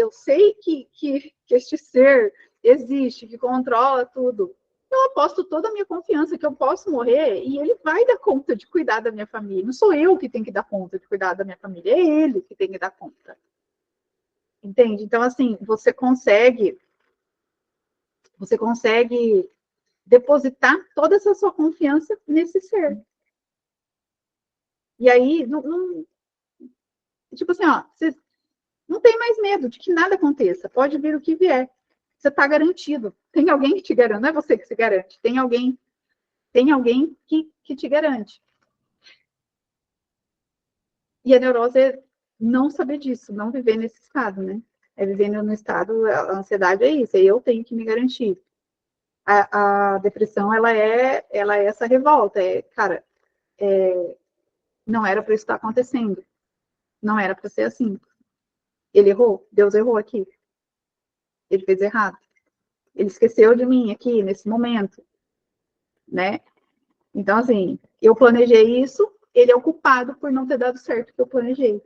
que este ser existe, que controla tudo. Eu aposto toda a minha confiança que eu posso morrer e ele vai dar conta de cuidar da minha família. Não sou eu que tenho que dar conta de cuidar da minha família, é ele que tem que dar conta. Entende? Então, assim, você consegue depositar toda essa sua confiança nesse ser. E aí, tipo assim, ó, você não tem mais medo de que nada aconteça. Pode vir o que vier. Você está garantido. Tem alguém que te garante. Não é você que se garante. Tem alguém que te garante. E a neurose é não saber disso, não viver nesse estado, né? É vivendo no estado, a ansiedade é isso, eu tenho que me garantir. A depressão, ela é essa revolta, cara, não era para isso estar acontecendo, não era para ser assim. Ele errou, Deus errou aqui, ele fez errado, ele esqueceu de mim aqui, nesse momento, né? Então, assim, eu planejei isso, ele é o culpado por não ter dado certo o que eu planejei.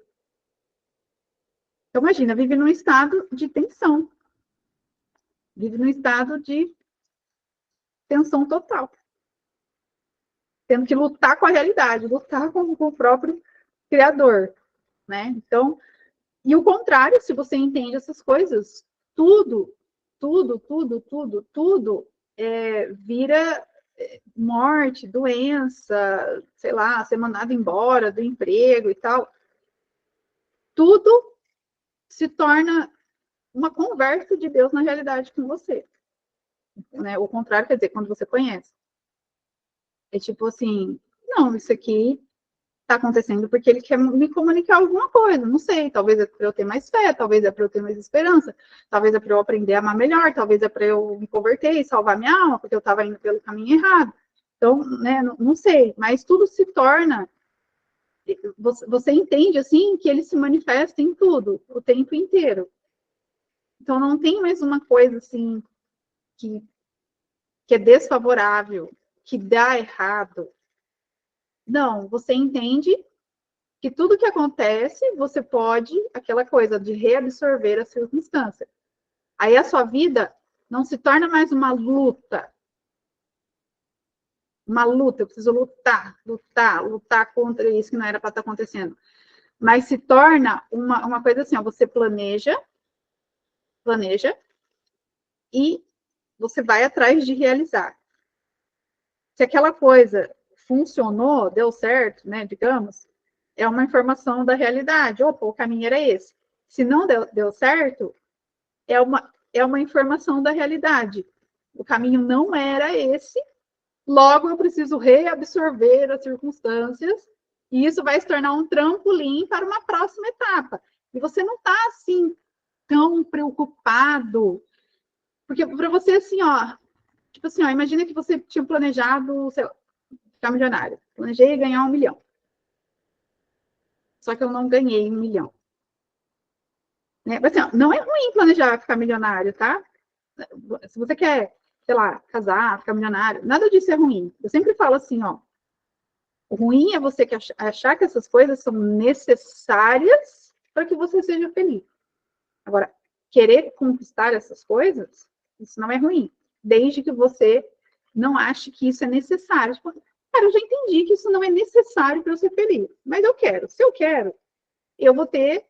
Então, imagina, vive num estado de tensão, vive num estado de tensão total, tendo que lutar com a realidade, lutar com o próprio criador, né? Então, e o contrário, se você entende essas coisas, tudo, tudo, tudo, tudo, tudo vira morte, doença, sei lá, ser mandado embora do emprego e tal. Tudo se torna uma conversa de Deus na realidade com você. Né? O contrário quer dizer, quando você conhece. É tipo assim, não, isso aqui está acontecendo porque ele quer me comunicar alguma coisa, não sei, talvez é para eu ter mais fé, talvez é para eu ter mais esperança, talvez é para eu aprender a amar melhor, talvez é para eu me converter e salvar minha alma, porque eu estava indo pelo caminho errado. Então, né, não sei, mas tudo se torna, você entende, assim, que ele se manifesta em tudo, o tempo inteiro. Então, não tem mais uma coisa, assim, que é desfavorável, que dá errado. Não, você entende que tudo que acontece, você pode, aquela coisa de reabsorver a circunstância. Aí a sua vida não se torna mais uma luta. Uma luta, eu preciso lutar contra isso que não era para estar acontecendo. Mas se torna uma coisa assim, ó, você planeja, e você vai atrás de realizar. Se aquela coisa funcionou, deu certo, né, digamos, é uma informação da realidade. Opa, o caminho era esse. Se não deu certo, é uma informação da realidade. O caminho não era esse, logo eu preciso reabsorver as circunstâncias e isso vai se tornar um trampolim para uma próxima etapa. E você não está assim tão preocupado, porque para você assim, ó, tipo assim, ó, imagina que você tinha planejado, sei lá, ficar milionário. Planejei ganhar 1 milhão. Só que eu não ganhei 1 milhão. Né? Assim, ó, não é ruim planejar ficar milionário, tá? Se você quer, sei lá, casar, ficar milionário, nada disso é ruim. Eu sempre falo assim, ó, o ruim é você achar que essas coisas são necessárias para que você seja feliz. Agora, querer conquistar essas coisas, isso não é ruim, desde que você não ache que isso é necessário. Tipo, cara, eu já entendi que isso não é necessário para eu ser feliz, mas eu quero. Se eu quero, eu vou ter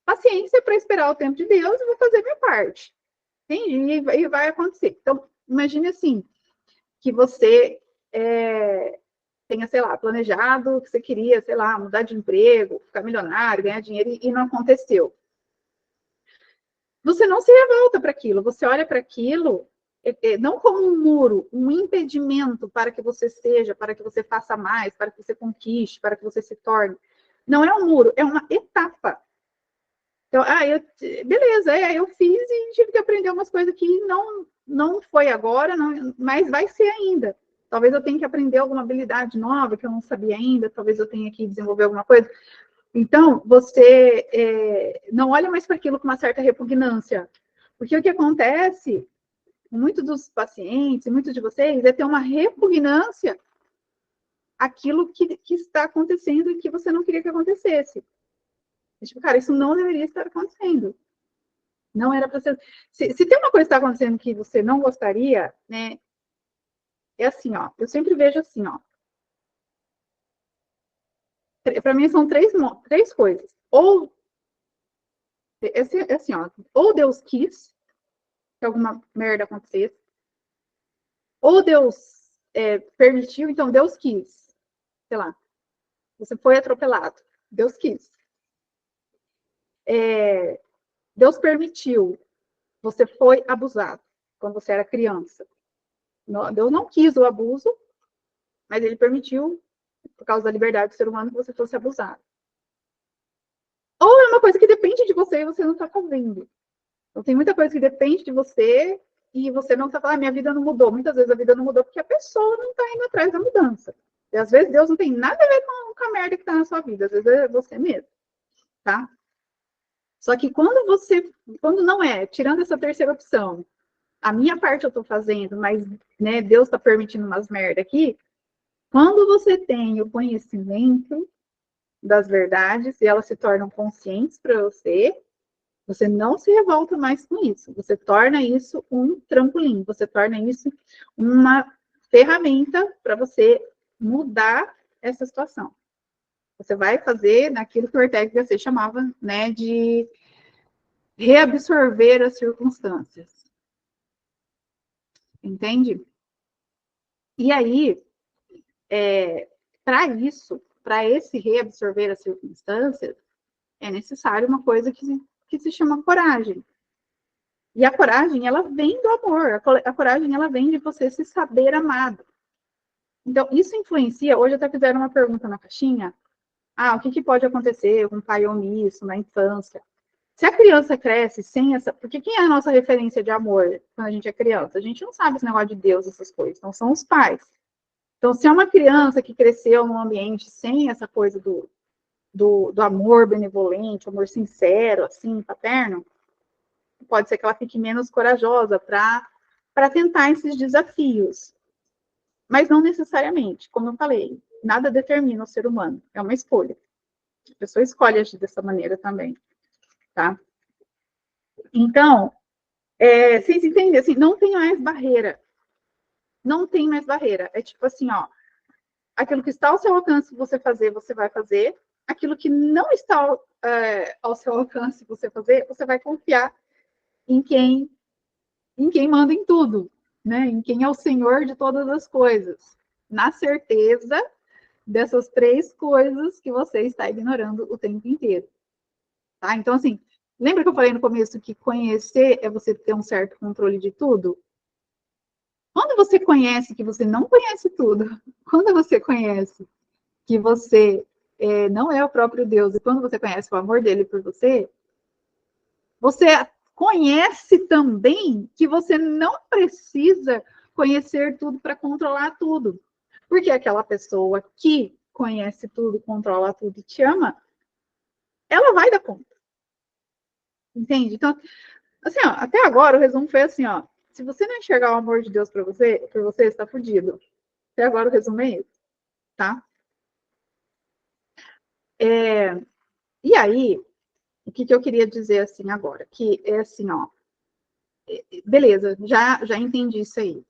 paciência para esperar o tempo de Deus e vou fazer minha parte. Entendi, e vai acontecer. Então, imagine assim, que você tenha, sei lá, planejado que você queria, sei lá, mudar de emprego, ficar milionário, ganhar dinheiro, e não aconteceu. Você não se revolta para aquilo, você olha para aquilo não como um muro, um impedimento para que você seja, para que você faça mais, para que você conquiste, para que você se torne. Não é um muro, é uma etapa. Então, beleza, eu fiz e tive que aprender algumas coisas que não foi agora, não, mas vai ser ainda. Talvez eu tenha que aprender alguma habilidade nova que eu não sabia ainda, talvez eu tenha que desenvolver alguma coisa. Então, você não olha mais para aquilo com uma certa repugnância. Porque o que acontece, muitos dos pacientes, muitos de vocês, é ter uma repugnância àquilo que está acontecendo e que você não queria que acontecesse. Tipo, cara, isso não deveria estar acontecendo. Não era para ser. Se tem uma coisa que está acontecendo que você não gostaria, né? É assim, ó. Eu sempre vejo assim, ó. Para mim são três coisas. Ou assim, ó. Ou Deus quis que alguma merda acontecesse. Ou Deus permitiu, então Deus quis. Sei lá. Você foi atropelado. Deus quis. Deus permitiu. Você foi abusado quando você era criança. Deus não quis o abuso, mas ele permitiu, por causa da liberdade do ser humano, que você fosse abusado. Ou é uma coisa que depende de você e você não está fazendo. Então, tem muita coisa que depende de você e você não está falando, minha vida não mudou. Muitas vezes a vida não mudou porque a pessoa não está indo atrás da mudança. E às vezes Deus não tem nada a ver com a merda que está na sua vida. Às vezes é você mesmo, tá? Só que quando não é, tirando essa terceira opção, a minha parte eu estou fazendo, mas né, Deus está permitindo umas merda aqui. Quando você tem o conhecimento das verdades e elas se tornam conscientes para você, você não se revolta mais com isso. Você torna isso um trampolim, você torna isso uma ferramenta para você mudar essa situação. Você vai fazer naquilo que o Ortega Gasset chamava, né, de reabsorver as circunstâncias. Entende? E aí, para isso, para esse reabsorver as circunstâncias, é necessário uma coisa que se chama coragem. E a coragem, ela vem do amor. A coragem, ela vem de você se saber amado. Então, isso influencia. Hoje até fizeram uma pergunta na caixinha. O que pode acontecer com um pai omisso na infância? Se a criança cresce sem essa... Porque quem é a nossa referência de amor quando a gente é criança? A gente não sabe esse negócio de Deus, essas coisas. Então, são os pais. Então, se é uma criança que cresceu num ambiente sem essa coisa do amor benevolente, amor sincero, assim, paterno, pode ser que ela fique menos corajosa para tentar esses desafios. Mas não necessariamente, como eu falei, nada determina o ser humano, é uma escolha. A pessoa escolhe agir dessa maneira também, tá? Então, vocês entendem, assim, não tem mais barreira. Não tem mais barreira. É tipo assim, ó, aquilo que está ao seu alcance você fazer, você vai fazer. Aquilo que não está ao seu alcance você fazer, você vai confiar em quem manda em tudo, né? Em quem é o Senhor de todas as coisas. Na certeza dessas 3 coisas que você está ignorando o tempo inteiro. Tá? Então, assim, lembra que eu falei no começo que conhecer é você ter um certo controle de tudo? Quando você conhece que você não conhece tudo, quando você conhece que você não é o próprio Deus, e quando você conhece o amor dele por você, você conhece também que você não precisa conhecer tudo para controlar tudo. Porque aquela pessoa que conhece tudo, controla tudo e te ama, ela vai dar conta. Entende? Então, assim, ó, até agora o resumo foi assim, ó. Se você não enxergar o amor de Deus por você está fudido. Até agora o resumo é esse, tá? E aí, o que eu queria dizer assim agora? Que é assim, ó. Beleza, já entendi isso aí.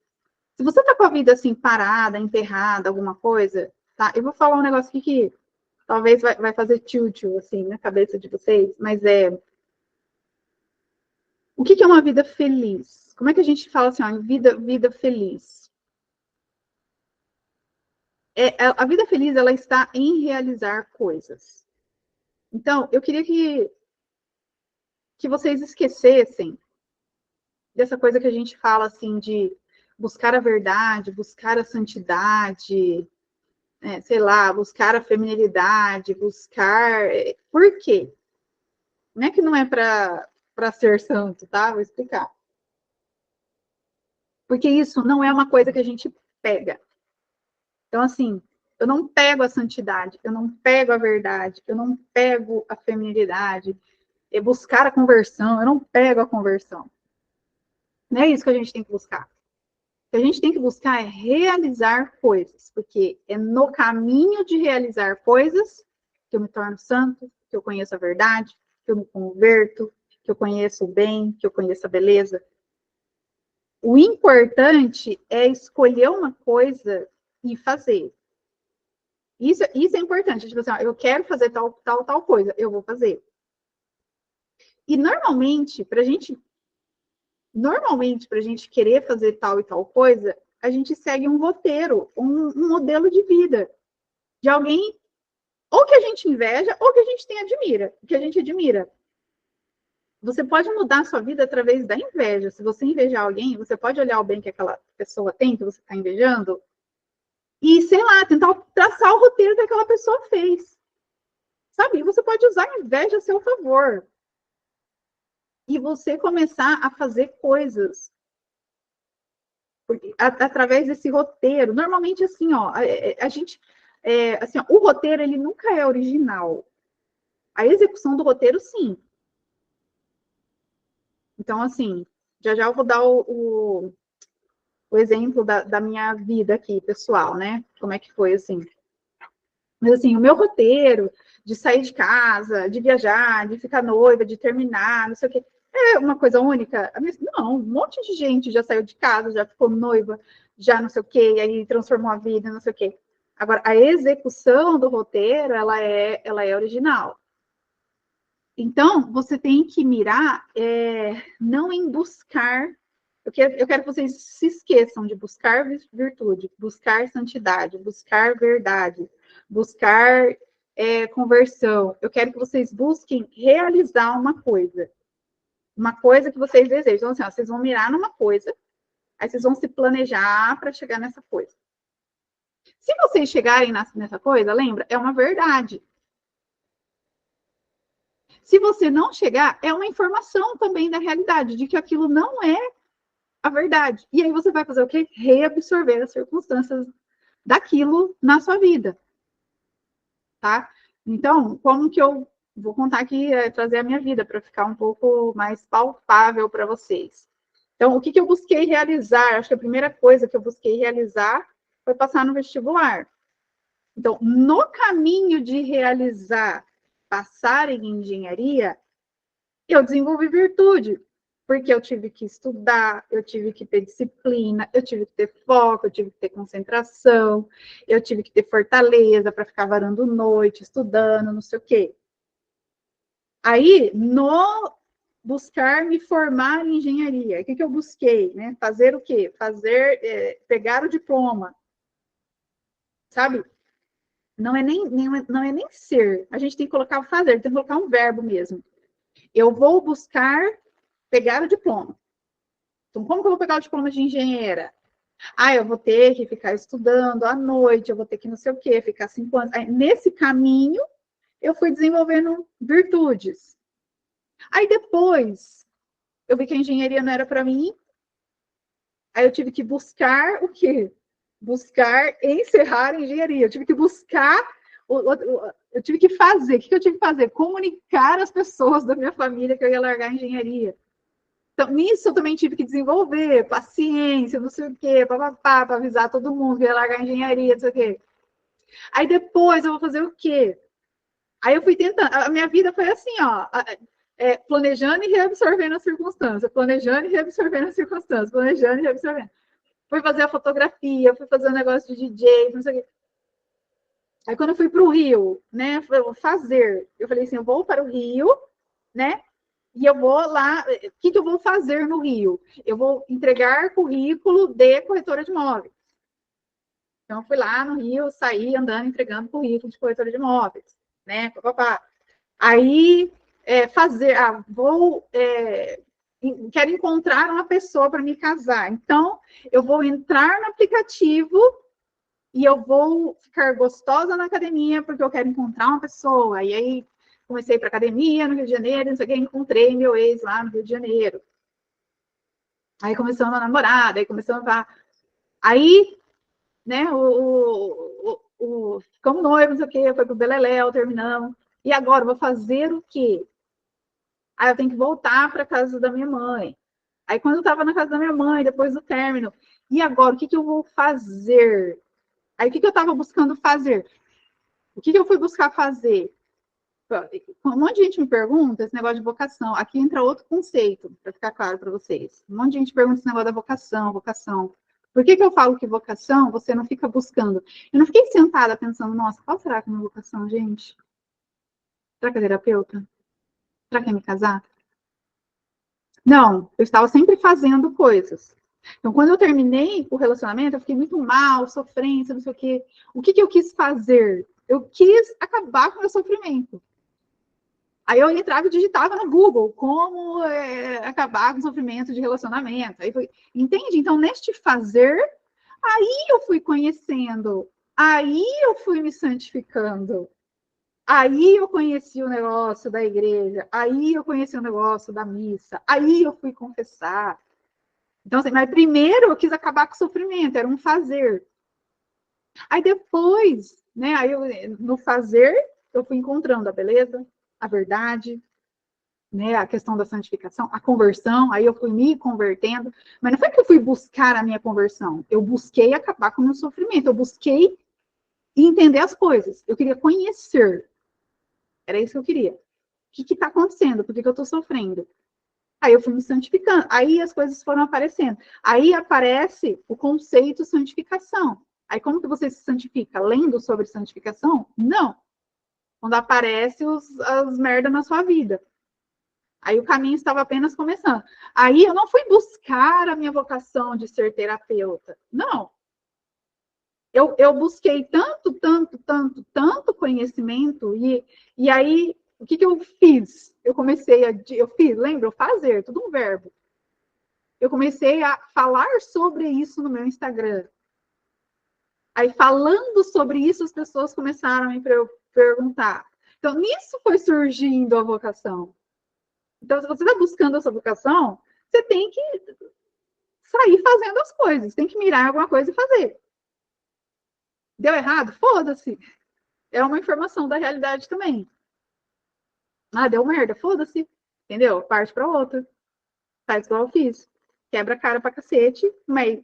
Se você tá com a vida assim parada, enterrada, alguma coisa, tá? Eu vou falar um negócio aqui que talvez vai fazer tchutchu, assim, na cabeça de vocês, mas o que é uma vida feliz? Como é que a gente fala assim, ó, vida feliz? A vida feliz, ela está em realizar coisas. Então, eu queria que vocês esquecessem dessa coisa que a gente fala, assim, de buscar a verdade, buscar a santidade, sei lá, buscar a feminilidade, buscar... Por quê? Não é que não é para ser santo, tá? Vou explicar. Porque isso não é uma coisa que a gente pega. Então, assim, eu não pego a santidade, eu não pego a verdade, eu não pego a feminilidade, buscar a conversão, eu não pego a conversão. Não é isso que a gente tem que buscar. O que a gente tem que buscar é realizar coisas, porque é no caminho de realizar coisas que eu me torno santo, que eu conheço a verdade, que eu me converto, que eu conheço o bem, que eu conheço a beleza. O importante é escolher uma coisa e fazer. Isso é importante. Tipo assim, ó, eu quero fazer tal coisa, eu vou fazer. E normalmente, para a gente querer fazer tal e tal coisa, a gente segue um roteiro, um modelo de vida de alguém ou que a gente inveja ou que a gente admira, que a gente admira. Você pode mudar a sua vida através da inveja. Se você invejar alguém, você pode olhar o bem que aquela pessoa tem, que você está invejando, e, sei lá, tentar traçar o roteiro que aquela pessoa fez. Sabe? Você pode usar a inveja a seu favor. E você começar a fazer coisas através desse roteiro. Normalmente, assim, ó, a gente. Assim, ó, o roteiro, ele nunca é original. A execução do roteiro, sim. Então, assim, já eu vou dar o exemplo da minha vida aqui, pessoal, né? Como é que foi, assim. Mas, assim, o meu roteiro de sair de casa, de viajar, de ficar noiva, de terminar, não sei o quê, é uma coisa única? Não, um monte de gente já saiu de casa, já ficou noiva, já não sei o quê, e aí transformou a vida, não sei o quê. Agora, a execução do roteiro, ela é original. Então, você tem que mirar não em buscar. Eu quero que vocês se esqueçam de buscar virtude, buscar santidade, buscar verdade, buscar conversão. Eu quero que vocês busquem realizar uma coisa que vocês desejam. Então, assim, ó, vocês vão mirar numa coisa, aí vocês vão se planejar para chegar nessa coisa. Se vocês chegarem nessa coisa, lembra, é uma verdade. Se você não chegar, é uma informação também da realidade, de que aquilo não é a verdade. E aí você vai fazer o quê? Reabsorver as circunstâncias daquilo na sua vida. Tá? Então, como que eu vou contar aqui, trazer a minha vida para ficar um pouco mais palpável para vocês. Então, o que eu busquei realizar? Acho que a primeira coisa que eu busquei realizar foi passar no vestibular. Então, no caminho de realizar, passar em engenharia, eu desenvolvi virtude, porque eu tive que estudar, eu tive que ter disciplina, eu tive que ter foco, eu tive que ter concentração, eu tive que ter fortaleza para ficar varando noite, estudando, não sei o quê. Aí, no buscar me formar em engenharia, o que eu busquei? Né? Fazer o quê? Pegar o diploma, sabe? Não é nem ser. A gente tem que colocar o fazer, tem que colocar um verbo mesmo. Eu vou buscar pegar o diploma. Então, como que eu vou pegar o diploma de engenheira? Eu vou ter que ficar estudando à noite, eu vou ter que não sei o quê, ficar 5 anos. Aí, nesse caminho, eu fui desenvolvendo virtudes. Aí depois, eu vi que a engenharia não era para mim. Aí eu tive que buscar o quê? Buscar encerrar a engenharia. Eu tive que buscar, eu tive que fazer. O que eu tive que fazer? Comunicar às pessoas da minha família que eu ia largar a engenharia. Então, nisso eu também tive que desenvolver paciência, não sei o quê, para avisar todo mundo que ia largar a engenharia, não sei o quê. Aí depois eu vou fazer o quê? Aí eu fui tentando. A minha vida foi assim, ó. Planejando e reabsorvendo as circunstâncias, planejando e reabsorvendo as circunstâncias, planejando e reabsorvendo. Fui fazer a fotografia, fui fazer um negócio de DJ, não sei o quê. Aí quando eu fui para o Rio, né, eu falei assim, eu vou para o Rio, né, e eu vou lá, o que eu vou fazer no Rio? Eu vou entregar currículo de corretora de imóveis. Então, eu fui lá no Rio, saí andando, entregando currículo de corretora de imóveis, né, papapá. Aí, quero encontrar uma pessoa para me casar. Então, eu vou entrar no aplicativo e eu vou ficar gostosa na academia porque eu quero encontrar uma pessoa. E aí, comecei para academia no Rio de Janeiro, não sei o que, encontrei meu ex lá no Rio de Janeiro. Aí começamos a namorar, aí começamos a... Aí, né, ficamos noivos, não sei o que, foi pro Beleléu, terminamos. E agora, vou fazer o quê? Aí eu tenho que voltar para casa da minha mãe. Aí quando eu estava na casa da minha mãe, depois do término, e agora, o que eu vou fazer? Aí o que eu estava buscando fazer? O que eu fui buscar fazer? Um monte de gente me pergunta esse negócio de vocação. Aqui entra outro conceito, para ficar claro para vocês. Um monte de gente pergunta esse negócio da vocação, vocação. Por que eu falo que vocação você não fica buscando? Eu não fiquei sentada pensando, nossa, qual será que é a minha vocação, gente? Será que é terapeuta? Será que é me casar? Não, eu estava sempre fazendo coisas. Então, quando eu terminei o relacionamento, eu fiquei muito mal, sofrência, não sei o quê. O que eu quis fazer? Eu quis acabar com o meu sofrimento. Aí eu entrava e digitava no Google como acabar com o sofrimento de relacionamento. Entende? Então, neste fazer, aí eu fui conhecendo, aí eu fui me santificando, aí eu conheci o negócio da igreja, aí eu conheci o negócio da missa, aí eu fui confessar. Então, assim, mas primeiro eu quis acabar com o sofrimento, era um fazer. Aí depois, né, no fazer, eu fui encontrando a beleza, a verdade, né, a questão da santificação, a conversão, aí eu fui me convertendo, mas não foi que eu fui buscar a minha conversão, eu busquei acabar com o meu sofrimento, eu busquei entender as coisas, eu queria conhecer, era isso que eu queria. O que está acontecendo? Por que eu estou sofrendo? Aí eu fui me santificando, aí as coisas foram aparecendo. Aí aparece o conceito santificação. Aí como que você se santifica? Lendo sobre santificação? Não. Quando aparece as merdas na sua vida. Aí o caminho estava apenas começando. Aí eu não fui buscar a minha vocação de ser terapeuta. Não. Eu busquei tanto conhecimento, e aí o que eu fiz? Lembra? Fazer, tudo um verbo. Eu comecei a falar sobre isso no meu Instagram. Aí, falando sobre isso, as pessoas começaram a me perguntar. Então, nisso foi surgindo a vocação. Então, se você está buscando essa vocação, você tem que sair fazendo as coisas, tem que mirar alguma coisa e fazer. Deu errado? Foda-se. É uma informação da realidade também. Ah, deu merda? Foda-se. Entendeu? Parte para outra. Faz igual eu fiz. Quebra a cara pra cacete, mas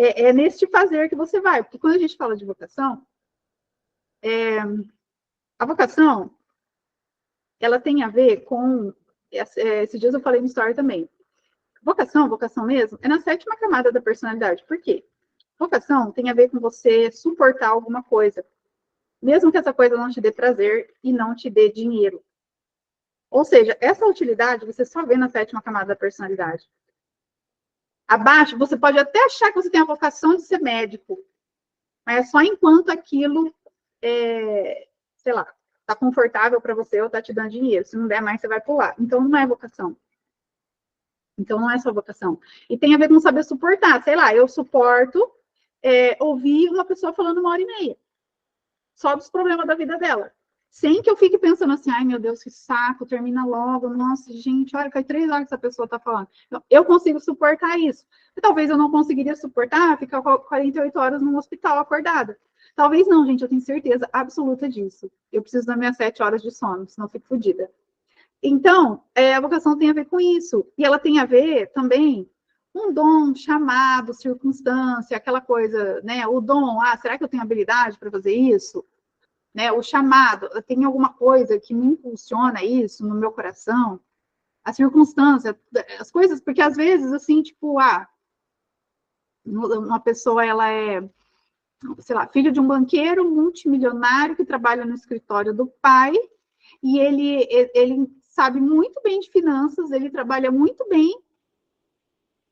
é neste fazer que você vai. Porque quando a gente fala de vocação, a vocação, ela tem a ver com... Esses dias eu falei no story também. Vocação mesmo, é na 7ª camada da personalidade. Por quê? Vocação tem a ver com você suportar alguma coisa, mesmo que essa coisa não te dê prazer e não te dê dinheiro. Ou seja, essa utilidade você só vê na 7ª camada da personalidade. Abaixo, você pode até achar que você tem a vocação de ser médico, mas é só enquanto aquilo, sei lá, está confortável para você ou está te dando dinheiro. Se não der mais, você vai pular. Então, não é vocação. Então, não é só vocação. E tem a ver com saber suportar. Sei lá, eu suporto ouvir uma pessoa falando 1h30. Só dos problemas da vida dela. Sem que eu fique pensando assim, ai meu Deus, que saco, termina logo. Nossa, gente, olha, faz 3 horas que essa pessoa está falando. Então, eu consigo suportar isso. E talvez eu não conseguiria suportar ficar 48 horas no hospital acordada. Talvez não, gente, eu tenho certeza absoluta disso. Eu preciso das minhas 7 horas de sono, senão eu fico fodida. Então, a vocação tem a ver com isso. E ela tem a ver também com dom, chamado, circunstância, aquela coisa, né? O dom, será que eu tenho habilidade para fazer isso? Né? O chamado, tem alguma coisa que me impulsiona isso no meu coração? A circunstância, as coisas, porque às vezes, assim, tipo, uma pessoa, ela é, sei lá, filho de um banqueiro multimilionário que trabalha no escritório do pai, e ele sabe muito bem de finanças, ele trabalha muito bem,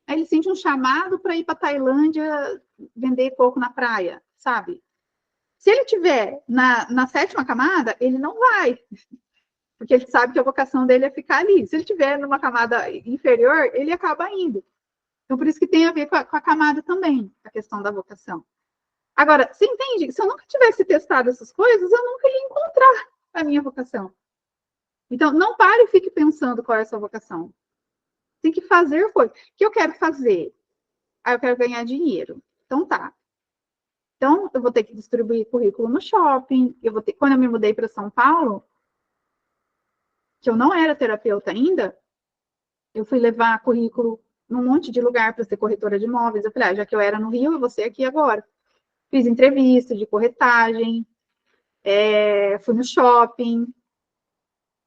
aí ele sente um chamado para ir para Tailândia vender coco na praia, sabe? Se ele tiver na 7ª camada, ele não vai, porque ele sabe que a vocação dele é ficar ali. Se ele tiver numa camada inferior, ele acaba indo. Então, por isso que tem a ver com a camada também, a questão da vocação. Agora, você entende? Se eu nunca tivesse testado essas coisas, eu nunca ia encontrar a minha vocação. Então, não pare e fique pensando qual é a sua vocação. Tem que fazer coisa. O que eu quero fazer? Eu quero ganhar dinheiro. Então, tá. Então, eu vou ter que distribuir currículo no shopping. Quando eu me mudei para São Paulo, que eu não era terapeuta ainda, eu fui levar currículo num monte de lugar para ser corretora de imóveis. Eu falei, já que eu era no Rio, eu vou ser aqui agora. Fiz entrevista de corretagem, fui no shopping,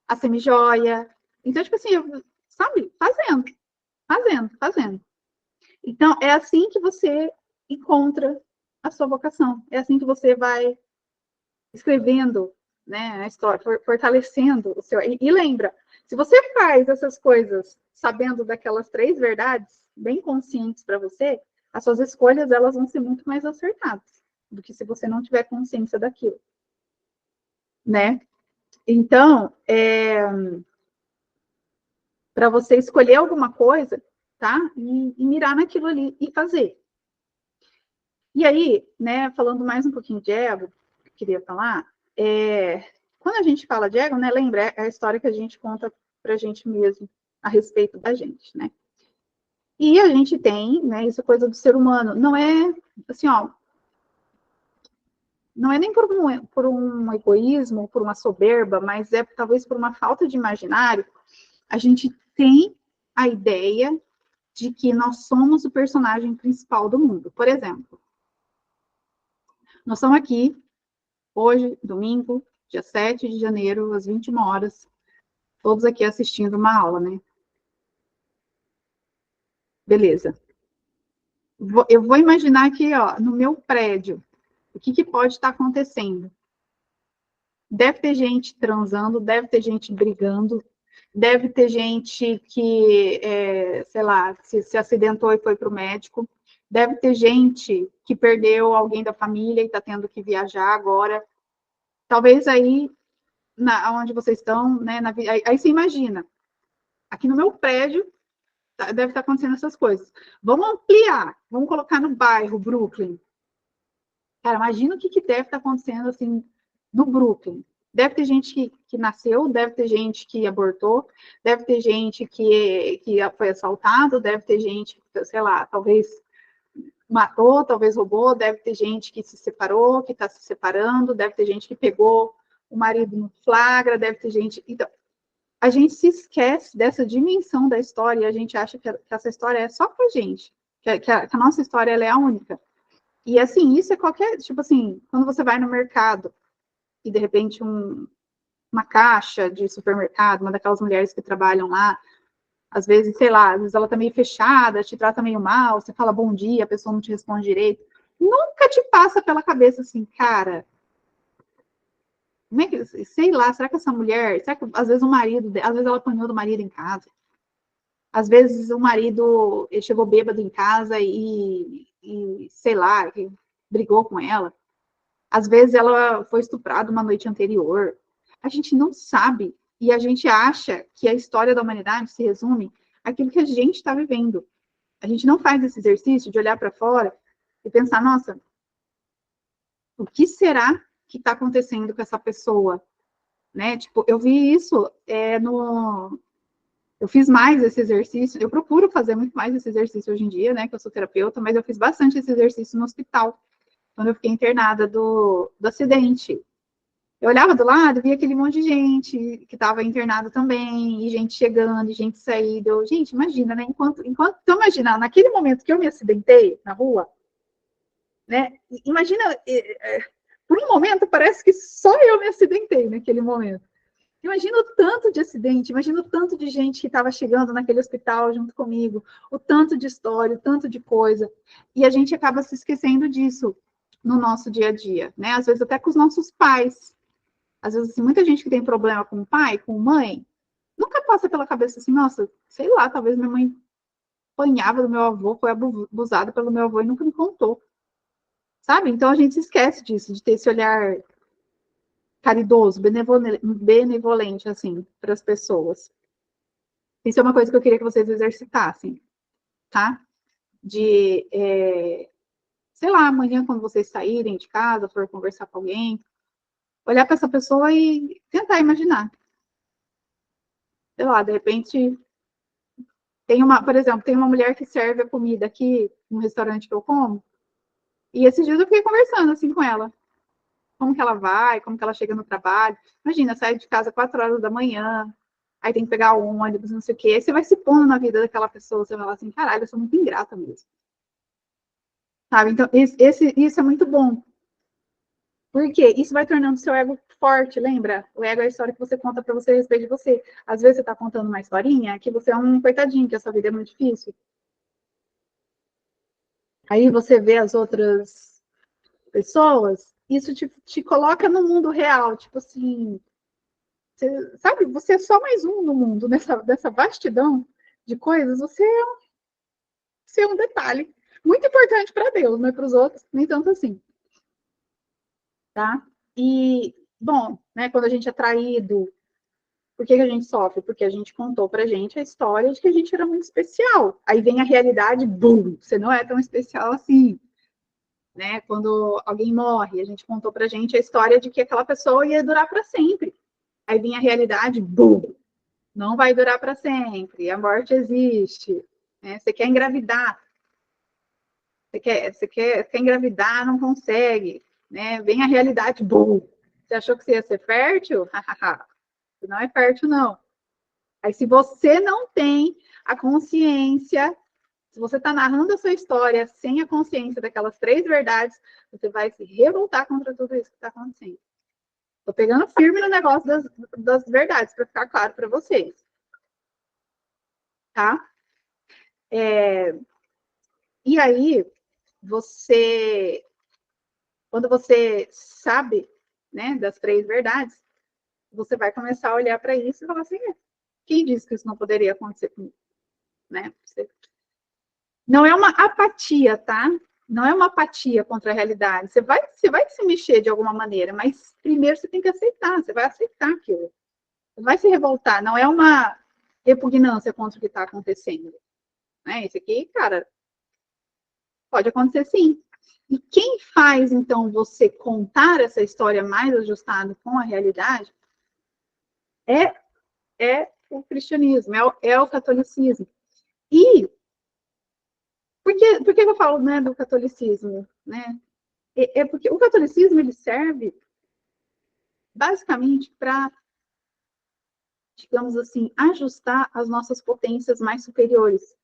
a Semijoia. Então, tipo assim, sabe, fazendo. Então, é assim que você encontra a sua vocação. É assim que você vai escrevendo, né, a história, fortalecendo o seu... E lembra, se você faz essas coisas sabendo daquelas 3 verdades, bem conscientes para você, as suas escolhas elas vão ser muito mais acertadas do que se você não tiver consciência daquilo, né? Então, para você escolher alguma coisa, tá? E mirar naquilo ali e fazer. E aí, né, falando mais um pouquinho de ego, que eu queria falar, quando a gente fala de ego, né, lembra, é a história que a gente conta pra gente mesmo a respeito da gente, né? E a gente tem, né, isso é coisa do ser humano, não é, assim, ó, não é nem por um egoísmo, por uma soberba, mas é talvez por uma falta de imaginário, a gente tem a ideia de que nós somos o personagem principal do mundo. Por exemplo, nós estamos aqui, hoje, domingo, dia 7 de janeiro, às 21 horas, todos aqui assistindo uma aula, né? Beleza. Eu vou imaginar aqui, ó, no meu prédio, o que pode estar acontecendo. Deve ter gente transando, deve ter gente brigando, deve ter gente que, sei lá, se acidentou e foi para o médico, deve ter gente que perdeu alguém da família e está tendo que viajar agora. Talvez aí, onde vocês estão, né, aí você imagina, aqui no meu prédio, deve estar acontecendo essas coisas. Vamos ampliar, vamos colocar no bairro, Brooklyn. Cara, imagina o que deve estar acontecendo, assim, no Brooklyn. Deve ter gente que nasceu, deve ter gente que abortou, deve ter gente que foi assaltado, deve ter gente, sei lá, talvez matou, talvez roubou, deve ter gente que se separou, que está se separando, deve ter gente que pegou o marido no flagra, deve ter gente. Então, a gente se esquece dessa dimensão da história e a gente acha que essa história é só pra gente, que a nossa história ela é a única. E assim, isso é qualquer, tipo assim, quando você vai no mercado e de repente uma caixa de supermercado, uma daquelas mulheres que trabalham lá, às vezes, sei lá, às vezes ela tá meio fechada, te trata meio mal, você fala bom dia, a pessoa não te responde direito. Nunca te passa pela cabeça assim, cara, como é que, sei lá, será que essa mulher, será que às vezes o marido, às vezes ela apanhou do marido em casa, às vezes o marido ele chegou bêbado em casa e sei lá, brigou com ela. Às vezes ela foi estuprada uma noite anterior. A gente não sabe e a gente acha que a história da humanidade se resume àquilo que a gente está vivendo. A gente não faz esse exercício de olhar para fora e pensar, nossa, o que será que está acontecendo com essa pessoa? Né? Tipo, eu vi isso no. Eu fiz mais esse exercício, eu procuro fazer muito mais esse exercício hoje em dia, né? Que eu sou terapeuta, mas eu fiz bastante esse exercício no hospital, quando eu fiquei internada do acidente. Eu olhava do lado, via aquele monte de gente que estava internado também, e gente chegando, e gente saindo. Gente, imagina, né? Então, imagina, naquele momento que eu me acidentei na rua, né? Imagina, por um momento parece que só eu me acidentei naquele momento. Imagina o tanto de acidente, imagina o tanto de gente que estava chegando naquele hospital junto comigo, o tanto de história, o tanto de coisa. E a gente acaba se esquecendo disso no nosso dia a dia, né? Às vezes até com os nossos pais. Às vezes, assim, muita gente que tem problema com o pai, com mãe, nunca passa pela cabeça assim, nossa, sei lá, talvez minha mãe apanhava do meu avô, foi abusada pelo meu avô e nunca me contou, sabe? Então a gente se esquece disso, de ter esse olhar caridoso, benevolente, assim, para as pessoas. Isso é uma coisa que eu queria que vocês exercitassem, tá? Sei lá, amanhã, quando vocês saírem de casa, for conversar com alguém, olhar para essa pessoa e tentar imaginar. Sei lá, de repente, por exemplo, tem uma mulher que serve a comida aqui no restaurante que eu como, e esses dias eu fiquei conversando assim com ela. Como que ela vai, como que ela chega no trabalho. Imagina, sai de casa 4 horas da manhã, aí tem que pegar o ônibus, não sei o quê. Aí você vai se pondo na vida daquela pessoa, você vai falar assim, caralho, eu sou muito ingrata mesmo. Sabe? Então, isso é muito bom. Porque isso vai tornando o seu ego forte, lembra? O ego é a história que você conta para você a respeito de você. Às vezes você está contando uma historinha que você é um coitadinho, que a sua vida é muito difícil. Aí você vê as outras pessoas, isso te coloca no mundo real, tipo assim, você, sabe, você é só mais um no mundo, dessa vastidão de coisas, você é um detalhe muito importante para Deus, mas para os outros, nem tanto assim, tá? E, bom, né, quando a gente é traído, por que a gente sofre? Porque a gente contou pra gente a história de que a gente era muito especial. Aí vem a realidade, bum, você não é tão especial assim. Né? Quando alguém morre, a gente contou pra gente a história de que aquela pessoa ia durar para sempre. Aí vem a realidade, bum, não vai durar para sempre, a morte existe. Né? Você quer engravidar, você quer engravidar, não consegue. Né? Vem a realidade, bum. Você achou que você ia ser fértil? Você não é fértil, não. Aí, se você não tem a consciência, se você está narrando a sua história sem a consciência daquelas 3 verdades, você vai se revoltar contra tudo isso que está acontecendo. Estou pegando firme no negócio das verdades, para ficar claro para vocês. Tá? E aí, quando você sabe, né, das 3 verdades, você vai começar a olhar para isso e falar assim, quem disse que isso não poderia acontecer comigo? Né? Não é uma apatia, tá? Não é uma apatia contra a realidade. Você vai se mexer de alguma maneira, mas primeiro você tem que aceitar. Você vai aceitar aquilo. Você vai se revoltar. Não é uma repugnância contra o que está acontecendo. Né? Isso aqui, cara, pode acontecer sim. E quem faz, então, você contar essa história mais ajustada com a realidade é o cristianismo, é o catolicismo. E por que eu falo, né, do catolicismo? Né? É porque o catolicismo ele serve basicamente para, digamos assim, ajustar as nossas potências mais superiores.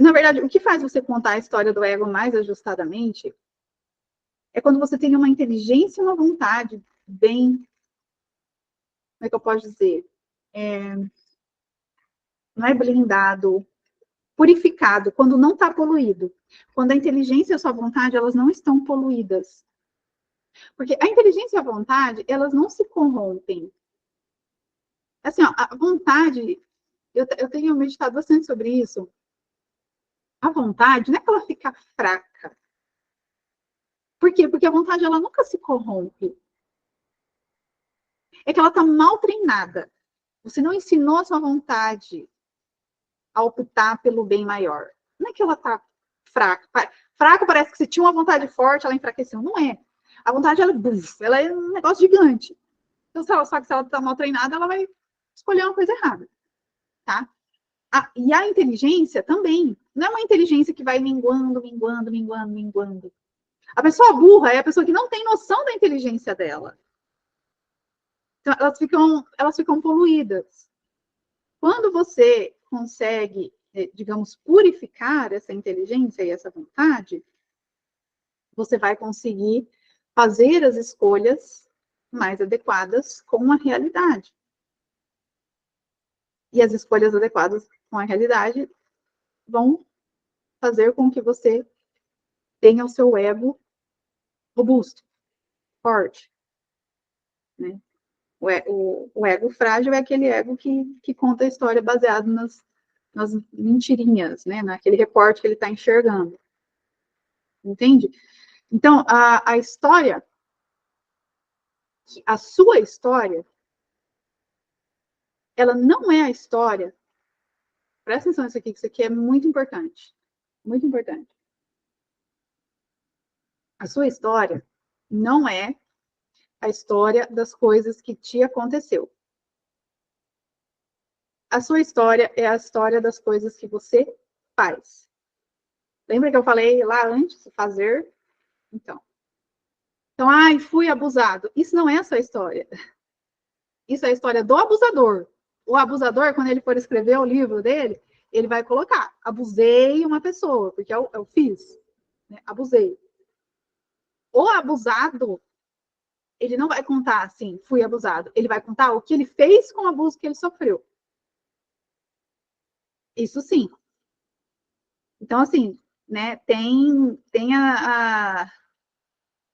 Na verdade, o que faz você contar a história do ego mais ajustadamente é quando você tem uma inteligência e uma vontade bem, como é que eu posso dizer? Não é blindado, purificado, quando não está poluído. Quando a inteligência e a sua vontade, elas não estão poluídas. Porque a inteligência e a vontade, elas não se corrompem. Assim, ó, a vontade, eu tenho meditado bastante sobre isso. A vontade não é que ela fica fraca. Por quê? Porque a vontade, ela nunca se corrompe. É que ela está mal treinada. Você não ensinou a sua vontade a optar pelo bem maior. Não é que ela está fraca. Fraca parece que se tinha uma vontade forte, ela enfraqueceu. Não é. A vontade, ela é um negócio gigante. Então, só que se ela está mal treinada, ela vai escolher uma coisa errada. Tá? E a inteligência também. Não é uma inteligência que vai minguando, minguando, minguando, minguando. A pessoa burra é a pessoa que não tem noção da inteligência dela. Então, elas ficam poluídas. Quando você consegue, digamos, purificar essa inteligência e essa vontade, você vai conseguir fazer as escolhas mais adequadas com a realidade. E as escolhas adequadas com a realidade vão fazer com que você tenha o seu ego robusto, forte. Né? O ego frágil é aquele ego que conta a história baseado nas mentirinhas, né? Naquele recorte que ele está enxergando. Entende? Então, a história, a sua história, ela não é a história. Presta atenção nisso aqui, que isso aqui é muito importante. Muito importante. A sua história não é a história das coisas que te aconteceu. A sua história é a história das coisas que você faz. Lembra que eu falei lá antes, fazer? Então, ai, fui abusado. Isso não é a sua história. Isso é a história do abusador. O abusador, quando ele for escrever o livro dele, ele vai colocar, abusei uma pessoa, porque eu fiz, né? Abusei. O abusado, ele não vai contar assim, fui abusado. Ele vai contar o que ele fez com o abuso que ele sofreu. Isso sim. Então, assim, né, tem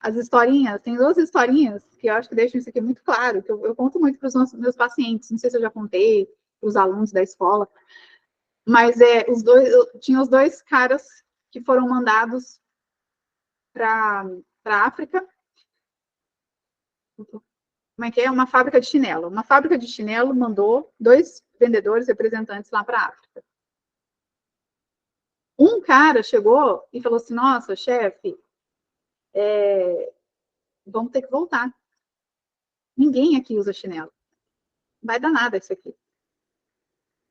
as historinhas, tem duas historinhas que eu acho que deixam isso aqui muito claro, que eu conto muito para os meus pacientes, não sei se eu já contei para os alunos da escola, mas tinha os dois caras que foram mandados para a África. Como é que é? Uma fábrica de chinelo. Uma fábrica de chinelo mandou dois vendedores representantes lá para a África. Um cara chegou e falou assim: nossa, chefe, vamos ter que voltar. Ninguém aqui usa chinelo. Não vai dar nada isso aqui.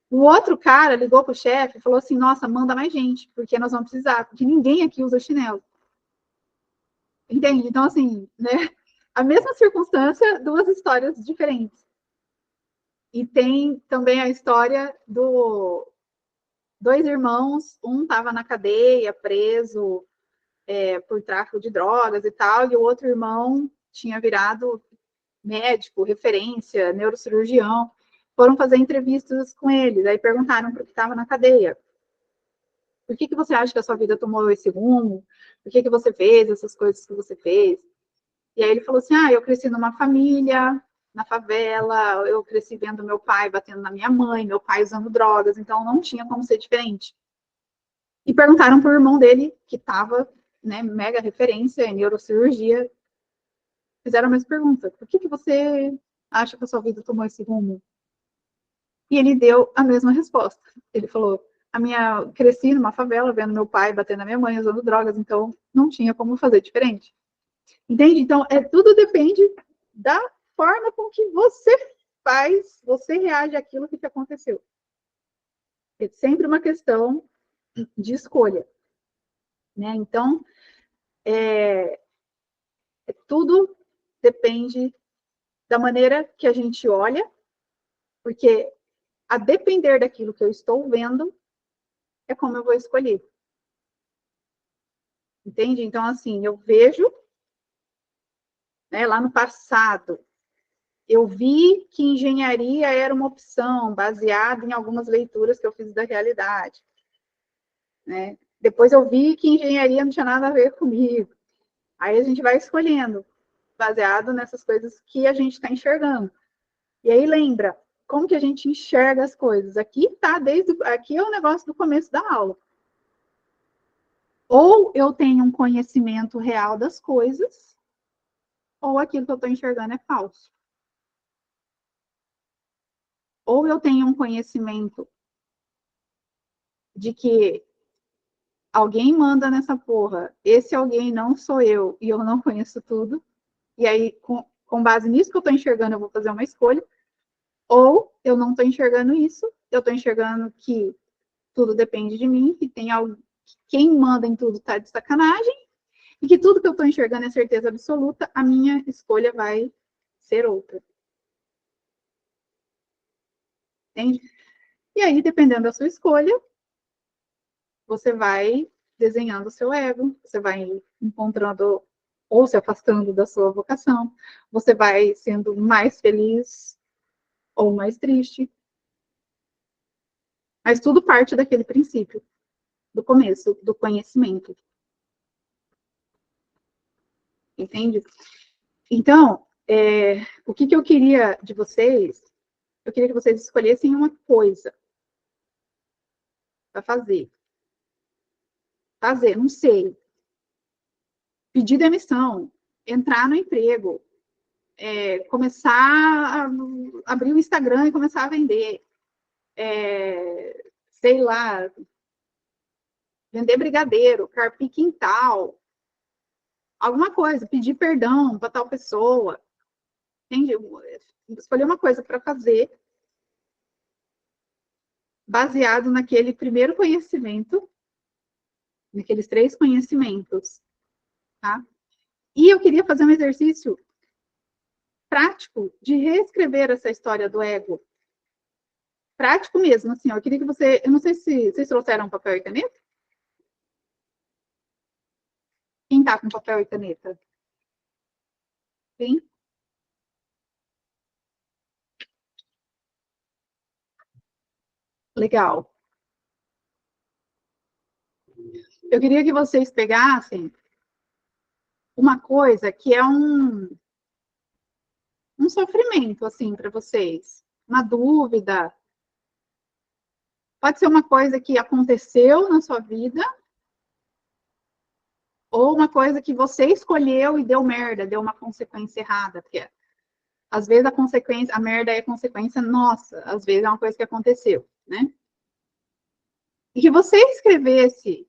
O outro cara ligou para o chefe e falou assim: nossa, manda mais gente, porque nós vamos precisar, porque ninguém aqui usa chinelo. Entende? Então, assim, né? A mesma circunstância, duas histórias diferentes. E tem também a história dois irmãos, um estava na cadeia, preso por tráfico de drogas e tal, e o outro irmão tinha virado médico, referência, neurocirurgião. Foram fazer entrevistas com eles, aí perguntaram para o que estava na cadeia. Por que você acha que a sua vida tomou esse rumo? Por que você fez essas coisas que você fez? E aí ele falou assim, eu cresci numa família, na favela, eu cresci vendo meu pai batendo na minha mãe, meu pai usando drogas, então não tinha como ser diferente. E perguntaram para o irmão dele, que estava, né, mega referência em neurocirurgia, fizeram a mesma pergunta, por que você acha que a sua vida tomou esse rumo? E ele deu a mesma resposta. Ele falou, cresci numa favela, vendo meu pai batendo na minha mãe, usando drogas, então não tinha como fazer diferente. Entende? Então, tudo depende da forma com que você reage àquilo que te aconteceu. É sempre uma questão de escolha, né? Então, tudo depende da maneira que a gente olha, porque a depender daquilo que eu estou vendo, é como eu vou escolher. Entende? Então, assim, eu vejo, né, lá no passado, eu vi que engenharia era uma opção, baseada em algumas leituras que eu fiz da realidade. Né? Depois eu vi que engenharia não tinha nada a ver comigo. Aí a gente vai escolhendo, baseado nessas coisas que a gente está enxergando. E aí lembra, como que a gente enxerga as coisas? Aqui é o negócio do começo da aula. Ou eu tenho um conhecimento real das coisas, ou aquilo que eu estou enxergando é falso. Ou eu tenho um conhecimento de que alguém manda nessa porra, esse alguém não sou eu, e eu não conheço tudo, e aí, com base nisso que eu estou enxergando, eu vou fazer uma escolha, ou eu não estou enxergando isso, eu estou enxergando que tudo depende de mim, que tem algo, que quem manda em tudo está de sacanagem, e que tudo que eu estou enxergando é certeza absoluta, a minha escolha vai ser outra. Entende? E aí, dependendo da sua escolha, você vai desenhando o seu ego, você vai encontrando ou se afastando da sua vocação, você vai sendo mais feliz ou mais triste. Mas tudo parte daquele princípio, do começo, do conhecimento. Entende? Então, o que eu queria de vocês? Eu queria que vocês escolhessem uma coisa para fazer. Fazer, não sei. Pedir demissão, entrar no emprego, começar a abrir o Instagram e começar a vender. Sei lá, vender brigadeiro, carpir quintal, alguma coisa, pedir perdão para tal pessoa. Entende? Escolher uma coisa para fazer baseado naquele primeiro conhecimento, naqueles 3 conhecimentos, tá? E eu queria fazer um exercício prático de reescrever essa história do ego. Prático mesmo, assim, ó, eu queria que eu não sei se vocês trouxeram papel e caneta. Quem tá com papel e caneta? Sim? Legal. Eu queria que vocês pegassem uma coisa que é um sofrimento, assim, para vocês. Uma dúvida. Pode ser uma coisa que aconteceu na sua vida, ou uma coisa que você escolheu e deu merda, deu uma consequência errada. Porque às vezes a merda é consequência nossa, às vezes é uma coisa que aconteceu, né? E que você escrevesse.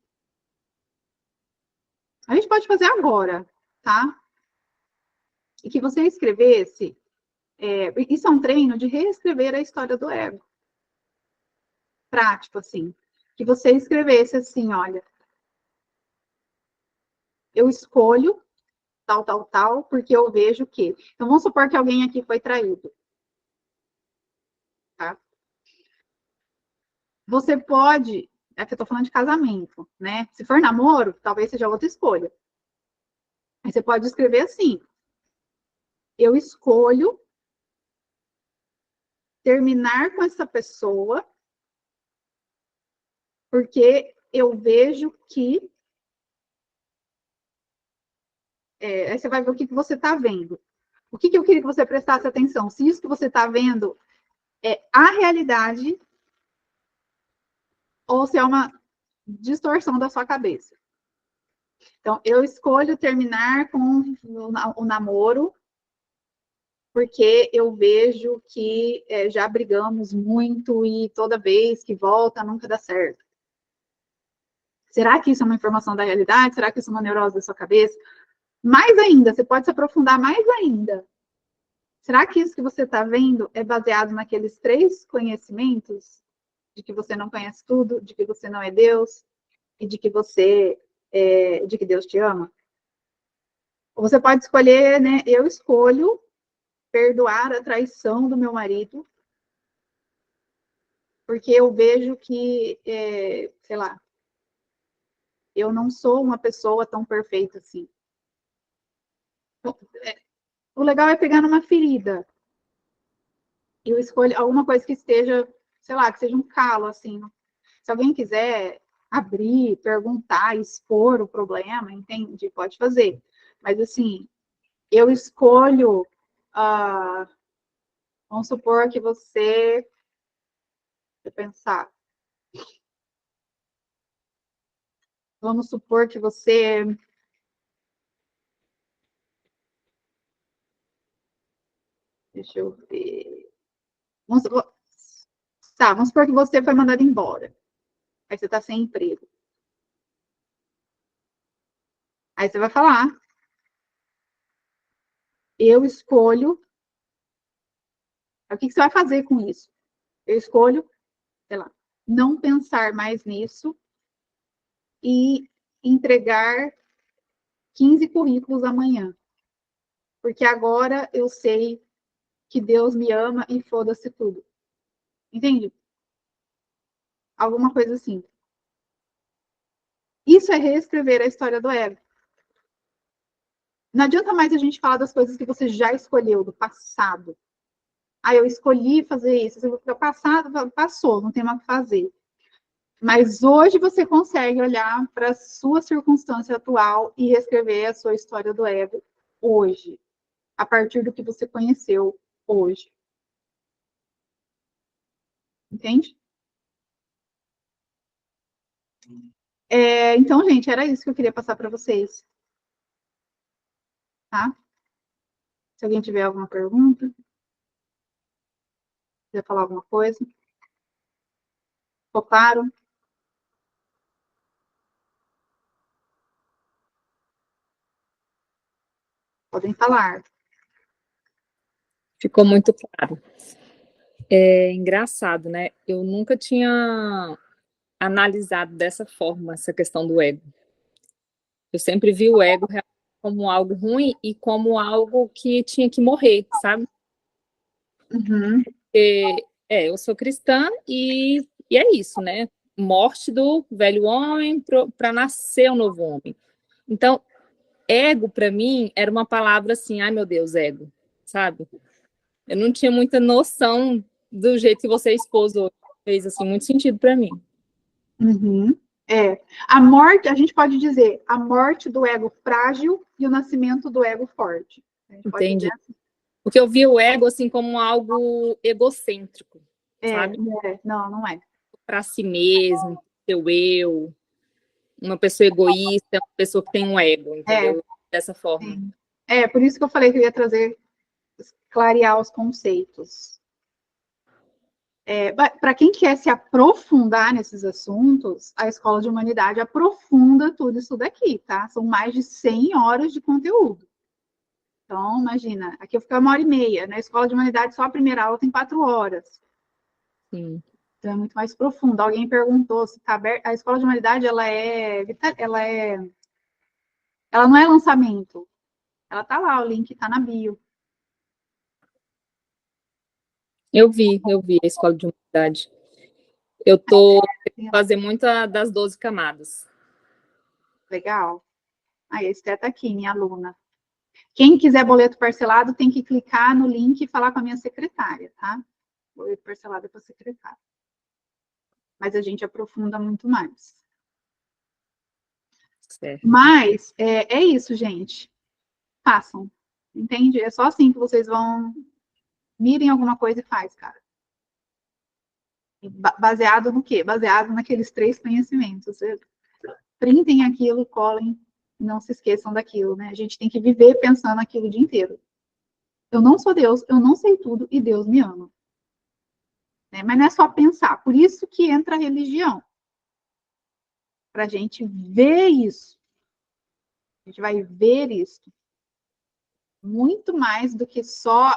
A gente pode fazer agora, tá? E que você escrevesse. Isso é um treino de reescrever a história do ego. Prático, assim. Que você escrevesse assim, olha, eu escolho tal, tal, tal, porque eu vejo que. Então, vamos supor que alguém aqui foi traído. Tá? Você pode. É que eu tô falando de casamento, né? Se for namoro, talvez seja outra escolha. Aí você pode escrever assim: eu escolho terminar com essa pessoa porque eu vejo que. Aí você vai ver o que você está vendo. O que eu queria que você prestasse atenção? Se isso que você está vendo é a realidade ou se é uma distorção da sua cabeça. Então, eu escolho terminar com o namoro porque eu vejo que já brigamos muito e toda vez que volta nunca dá certo. Será que isso é uma informação da realidade? Será que isso é uma neurose da sua cabeça? Mais ainda, você pode se aprofundar mais ainda. Será que isso que você está vendo é baseado naqueles 3 conhecimentos? De que você não conhece tudo, de que você não é Deus e de que de que Deus te ama? Ou você pode escolher, né? Eu escolho perdoar a traição do meu marido, porque eu vejo que, sei lá, eu não sou uma pessoa tão perfeita assim. O legal é pegar numa ferida. Eu escolho alguma coisa que esteja, sei lá, que seja um calo, assim. Se alguém quiser abrir, perguntar, expor o problema, entende? Pode fazer. Mas, assim, eu escolho, vamos supor que você, deixa eu pensar, vamos supor que você, deixa eu ver, vamos, tá, vamos supor que você foi mandado embora, aí você está sem emprego. Aí você vai falar, eu escolho, o que você vai fazer com isso? Eu escolho, sei lá, não pensar mais nisso e entregar 15 currículos amanhã. Porque agora eu sei que Deus me ama e foda-se tudo. Entende? Alguma coisa assim. Isso é reescrever a história do ego. Não adianta mais a gente falar das coisas que você já escolheu, do passado. Ah, eu escolhi fazer isso. O passado passou, não tem mais o que fazer. Mas hoje você consegue olhar para a sua circunstância atual e reescrever a sua história do ego hoje, a partir do que você conheceu hoje. Entende? Então, gente, era isso que eu queria passar para vocês. Tá? Se alguém tiver alguma pergunta, quiser falar alguma coisa. Ficou claro? Podem falar. Ficou muito claro. É engraçado, né? Eu nunca tinha analisado dessa forma essa questão do ego. Eu sempre vi o ego como algo ruim e como algo que tinha que morrer, sabe? Uhum. Porque, eu sou cristã e é isso, né? Morte do velho homem para nascer um novo homem. Então, ego para mim era uma palavra assim, ai meu Deus, ego, sabe? Eu não tinha muita noção do jeito que você expôs hoje. Fez assim muito sentido para mim. Uhum. A morte, a gente pode dizer, a morte do ego frágil e o nascimento do ego forte. A gente pode dizer Entendi. assim. Porque eu vi o ego assim como algo egocêntrico, sabe? Não, não é. Para si mesmo, seu eu, uma pessoa egoísta, uma pessoa que tem um ego, É, entendeu? Dessa forma. sim. Por isso que eu falei que eu ia trazer, clarear os conceitos. Para quem quer se aprofundar nesses assuntos, a Escola de Humanidade aprofunda tudo isso daqui, tá? São mais de 100 horas de conteúdo. Então, imagina, aqui eu fico 1h30, na Escola de Humanidade só a primeira aula tem 4 horas. Sim. Então é muito mais profundo. Alguém perguntou se está aberta. A Escola de Humanidade, ela não é lançamento. Ela está lá, o link está na bio. Eu vi a escola de humanidade. Eu tô fazer muita das 12 camadas. Legal. Aí a Esté está aqui, minha aluna. Quem quiser boleto parcelado tem que clicar no link e falar com a minha secretária, tá? Boleto parcelado é para secretária. Mas a gente aprofunda muito mais. Certo. Mas é isso, gente. Façam. Entende? É só assim que vocês vão. Mirem alguma coisa e faz, cara. Baseado no quê? Baseado naqueles 3 conhecimentos. Vocês printem aquilo, colhem, não se esqueçam daquilo, né? A gente tem que viver pensando aquilo o dia inteiro. Eu não sou Deus, eu não sei tudo e Deus me ama. Né? Mas não é só pensar. Por isso que entra a religião. para a gente ver isso. A gente vai ver isso. Muito mais do que só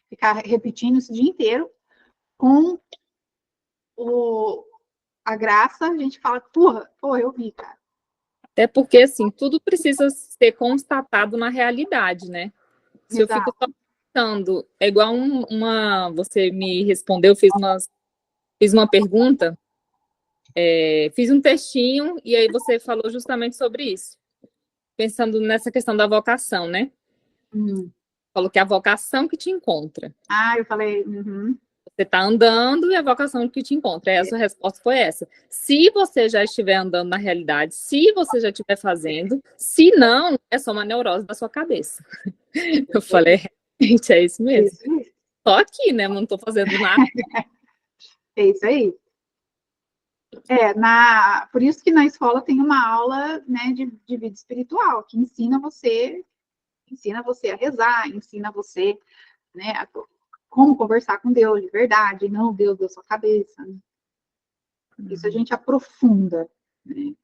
ficar repetindo isso o dia inteiro. Com a graça, a gente fala, porra, eu vi, cara. Até porque, assim, tudo precisa ser constatado na realidade, né? Se eu fico só pensando, é igual você me respondeu, fiz uma pergunta, fiz um textinho, e aí você falou justamente sobre isso. Pensando nessa questão da vocação, né? Falou que é a vocação que te encontra. Eu falei, Você está andando e a vocação que te encontra. E a sua resposta foi essa. Se você já estiver andando na realidade, se você já estiver fazendo, se não, é só uma neurose da sua cabeça. Eu falei, gente, é isso mesmo. Só aqui, né? Não estou fazendo nada. É isso aí. Por isso que na escola tem uma aula, né, de vida espiritual, que ensina você a rezar, ensina você, né, como conversar com Deus de verdade, não Deus da sua cabeça. Né? Isso a gente aprofunda. Né?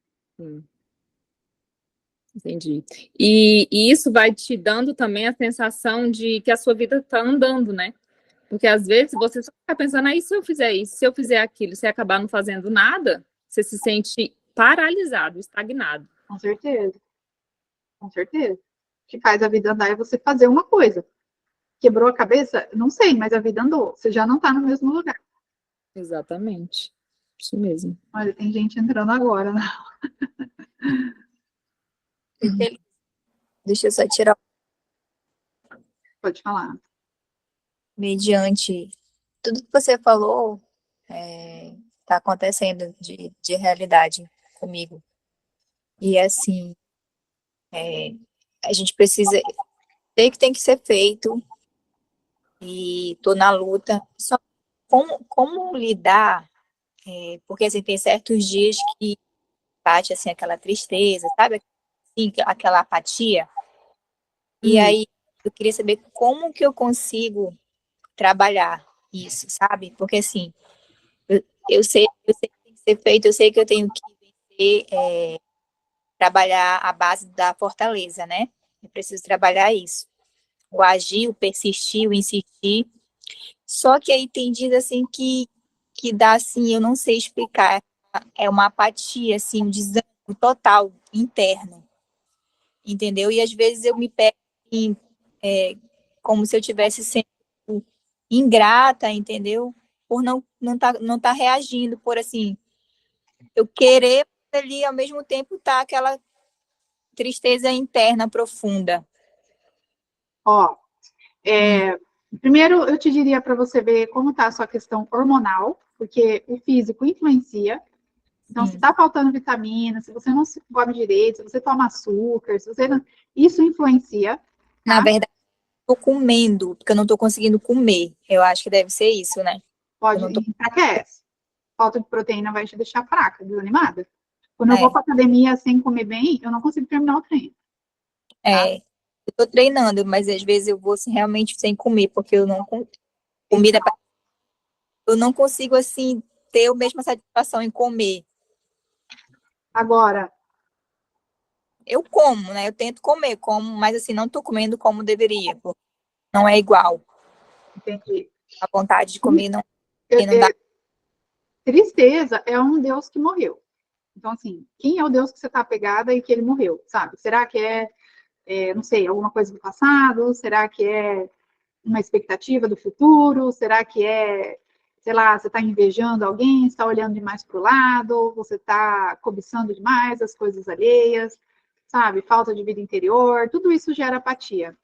Entendi. E isso vai te dando também a sensação de que a sua vida está andando, né? Porque às vezes você só fica pensando, aí se eu fizer isso, se eu fizer aquilo, se acabar não fazendo nada, você se sente paralisado, estagnado. Com certeza. Com certeza. O que faz a vida andar é você fazer uma coisa. Quebrou a cabeça? Não sei, mas a vida andou. Você já não está no mesmo lugar. Exatamente. Isso mesmo. Olha, tem gente entrando agora, né? Deixa eu só tirar. Pode falar. Mediante tudo que você falou, está acontecendo de realidade comigo. E assim, a gente precisa ter que tem que ser feito e tô na luta. Só como lidar, porque assim, tem certos dias que bate assim aquela tristeza, sabe? Assim, aquela apatia. E aí eu queria saber como que eu consigo trabalhar isso, sabe? Porque assim, eu sei que tem que ser feito, eu sei que eu tenho que vencer, trabalhar a base da fortaleza, né? Eu preciso trabalhar isso. O agir, o persistir, o insistir. Só que aí tem dias assim que dá assim, eu não sei explicar. É uma apatia, assim, um desânimo total, interno. Entendeu? E às vezes eu me pego assim, como se eu tivesse sendo ingrata, entendeu? Por não tá reagindo, por assim, eu querer ali ao mesmo tempo tá aquela tristeza interna profunda. Primeiro eu te diria para você ver como está a sua questão hormonal, porque o físico influencia. Então, se está faltando vitamina, se você não se come direito, se você toma açúcar, se você não... isso influencia. Tá? Na verdade, estou comendo, porque eu não estou conseguindo comer. Eu acho que deve ser isso, né? Pode enfraquece. Falta de proteína vai te deixar fraca, desanimada. Quando eu vou para academia sem comer bem, eu não consigo terminar o treino. Tá? Eu estou treinando, mas às vezes eu vou assim, realmente sem comer, porque eu não comida eu não consigo assim ter a mesma satisfação em comer. Agora, eu como, né? Eu tento comer, mas assim, não estou comendo como deveria. Não é igual. Entendi. A vontade de comer não dá. Tristeza é um Deus que morreu. Então, assim, quem é o Deus que você está apegada e que ele morreu, sabe? Será que não sei, alguma coisa do passado? Será que é uma expectativa do futuro? Será que sei lá, você está invejando alguém, está olhando demais para o lado, você está cobiçando demais as coisas alheias, sabe? Falta de vida interior, tudo isso gera apatia.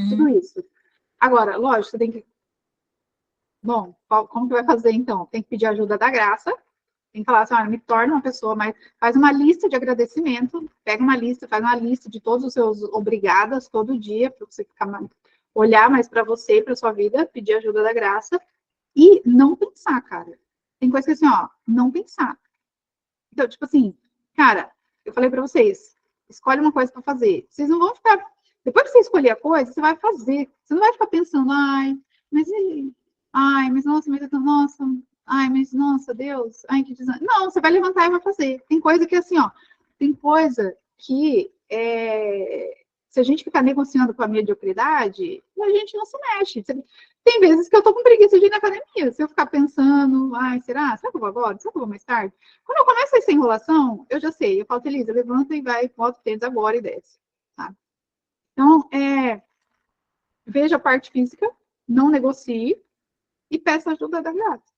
Tudo isso. Agora, lógico, você tem que... Bom, como que vai fazer então? Tem que pedir ajuda da graça, tem que falar assim, olha, me torna uma pessoa mais... Faz uma lista de agradecimento, pega uma lista, faz uma lista de todos os seus obrigadas todo dia, para você olhar mais para você e para sua vida, pedir ajuda da graça e não pensar, cara. Tem coisa que assim, ó, não pensar. Então, tipo assim, cara, eu falei para vocês, escolhe uma coisa para fazer. Vocês não vão ficar... Depois que você escolher a coisa, você vai fazer. Você não vai ficar pensando, mas nossa, Ai, mas nossa, Deus, ai, que desânimo. Não, você vai levantar e vai fazer. Tem coisa que assim, ó, tem coisa que se a gente ficar negociando com a mediocridade, a gente não se mexe. Tem vezes que eu tô com preguiça de ir na academia. Se eu ficar pensando, ai, será? Será que eu vou agora? Será que eu vou mais tarde? Quando eu começo essa enrolação, eu já sei. Eu falo, Elisa, levanta e vai, bota o tênis agora e desce. Tá? Então, veja a parte física, não negocie e peça ajuda da graça.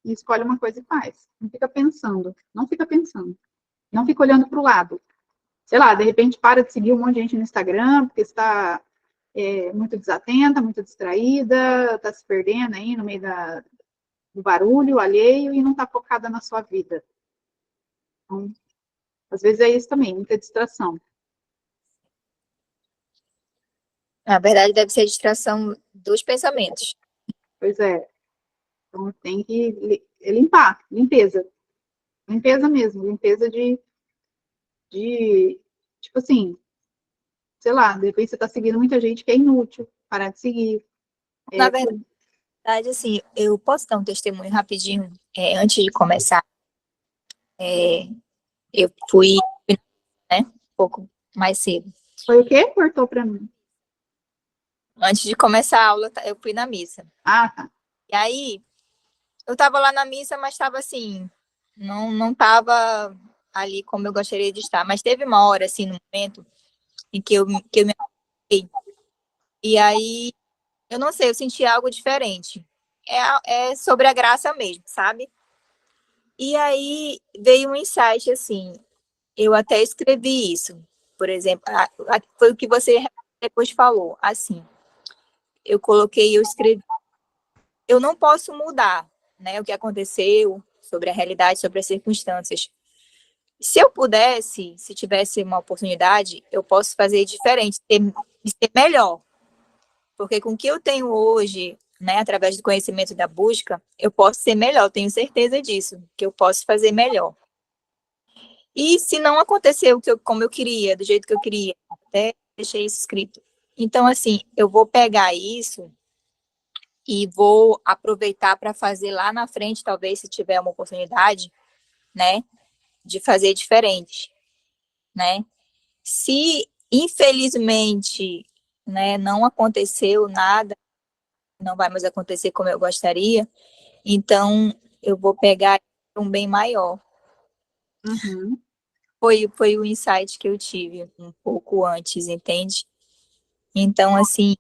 E escolhe uma coisa e faz. Não fica pensando. Não fica pensando. Não fica olhando para o lado. Sei lá, de repente para de seguir um monte de gente no Instagram, porque está muito desatenta, muito distraída, está se perdendo aí no meio do barulho alheio e não está focada na sua vida. Então, às vezes é isso também, muita distração. Na verdade, deve ser a distração dos pensamentos. Pois é. Então tem que limpar, limpeza. Limpeza mesmo, limpeza tipo assim, sei lá, de repente você está seguindo muita gente que é inútil, parar de seguir. Na verdade, assim, eu posso dar um testemunho rapidinho, antes de começar. Eu fui, né, um pouco mais cedo. Foi o quê? Cortou para mim. Antes de começar a aula, eu fui na missa. Ah, tá. E aí, eu estava lá na missa, mas estava assim, não estava ali como eu gostaria de estar. Mas teve uma hora, assim, no momento, em que eu me arrepei. E aí, eu não sei, eu senti algo diferente. É sobre a graça mesmo, sabe? E aí, veio um insight, assim, eu até escrevi isso. Por exemplo, foi o que você depois falou, assim. Eu escrevi. Eu não posso mudar, né, o que aconteceu, sobre a realidade, sobre as circunstâncias. Se eu pudesse, se tivesse uma oportunidade, eu posso fazer diferente, ser melhor. Porque com o que eu tenho hoje, né, através do conhecimento da busca, eu posso ser melhor, tenho certeza disso, que eu posso fazer melhor. E se não aconteceu como eu queria, do jeito que eu queria, até deixei isso escrito. Então, assim, eu vou pegar isso e vou aproveitar para fazer lá na frente, talvez, se tiver uma oportunidade, né, de fazer diferente, né? Se, infelizmente, né, não aconteceu nada, não vai mais acontecer como eu gostaria, então eu vou pegar um bem maior. Uhum. Foi o insight que eu tive um pouco antes, entende? Então, assim,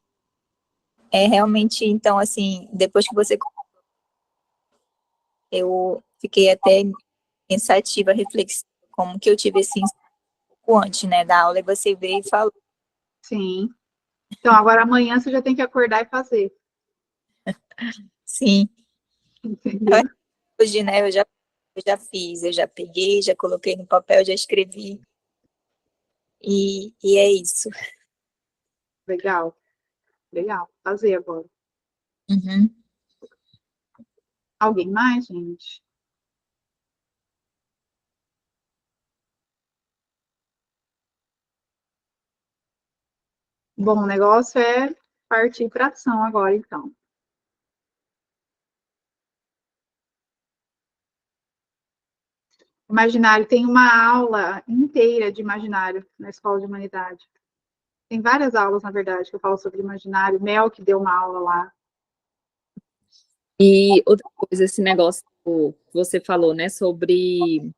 realmente, então, assim, depois que você... Eu fiquei até pensativa, reflexiva, como que eu tive esse insight um pouco antes, né, da aula, e você veio e falou. Sim. Então, agora amanhã você já tem que acordar e fazer. Sim. Entendeu? Hoje, né, eu já fiz, eu já peguei, já coloquei no papel, já escrevi. E é isso. Legal. Legal. Fazer agora. Uhum. Alguém mais, gente? Bom, o negócio é partir para ação agora, então. Imaginário, tem uma aula inteira de imaginário na Escola de Humanidade. Tem várias aulas, na verdade, que eu falo sobre imaginário. Mel que deu uma aula lá. E outra coisa, esse negócio que você falou, né, sobre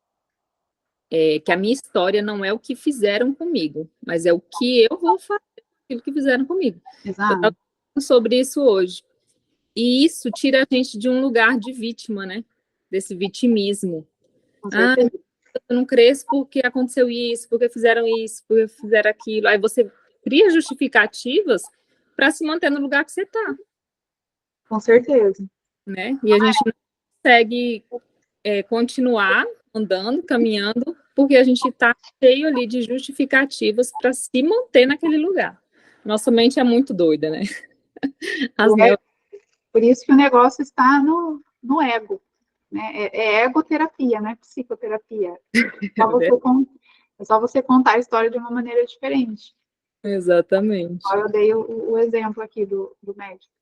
que a minha história não é o que fizeram comigo, mas é o que eu vou fazer com aquilo que fizeram comigo. Eu estava Exato. falando sobre isso hoje. E isso tira a gente de um lugar de vítima, né? Desse vitimismo. Com Ah, certeza. eu não cresço porque aconteceu isso, porque fizeram aquilo. Aí você cria justificativas para se manter no lugar que você está, Com certeza. né? E a gente não consegue continuar andando, caminhando, porque a gente está cheio ali de justificativas para se manter naquele lugar. Nossa mente é muito doida, né? As Por isso que o negócio está no ego. Né? É egoterapia, não é psicoterapia. É só você contar a história de uma maneira diferente. Exatamente. Eu dei o exemplo aqui do médico.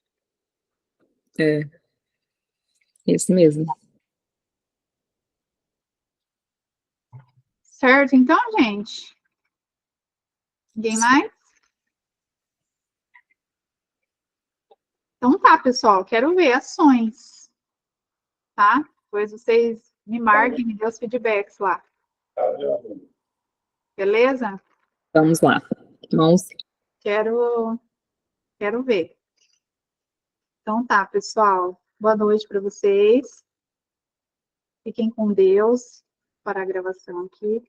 É. Isso mesmo. Certo, então, gente? Ninguém mais? Então tá, pessoal, quero ver ações, tá? Depois vocês me marquem, me dêem os feedbacks lá. Beleza? Vamos lá. Vamos. Quero ver. Então tá, pessoal. Boa noite para vocês. Fiquem com Deus. Para a gravação aqui.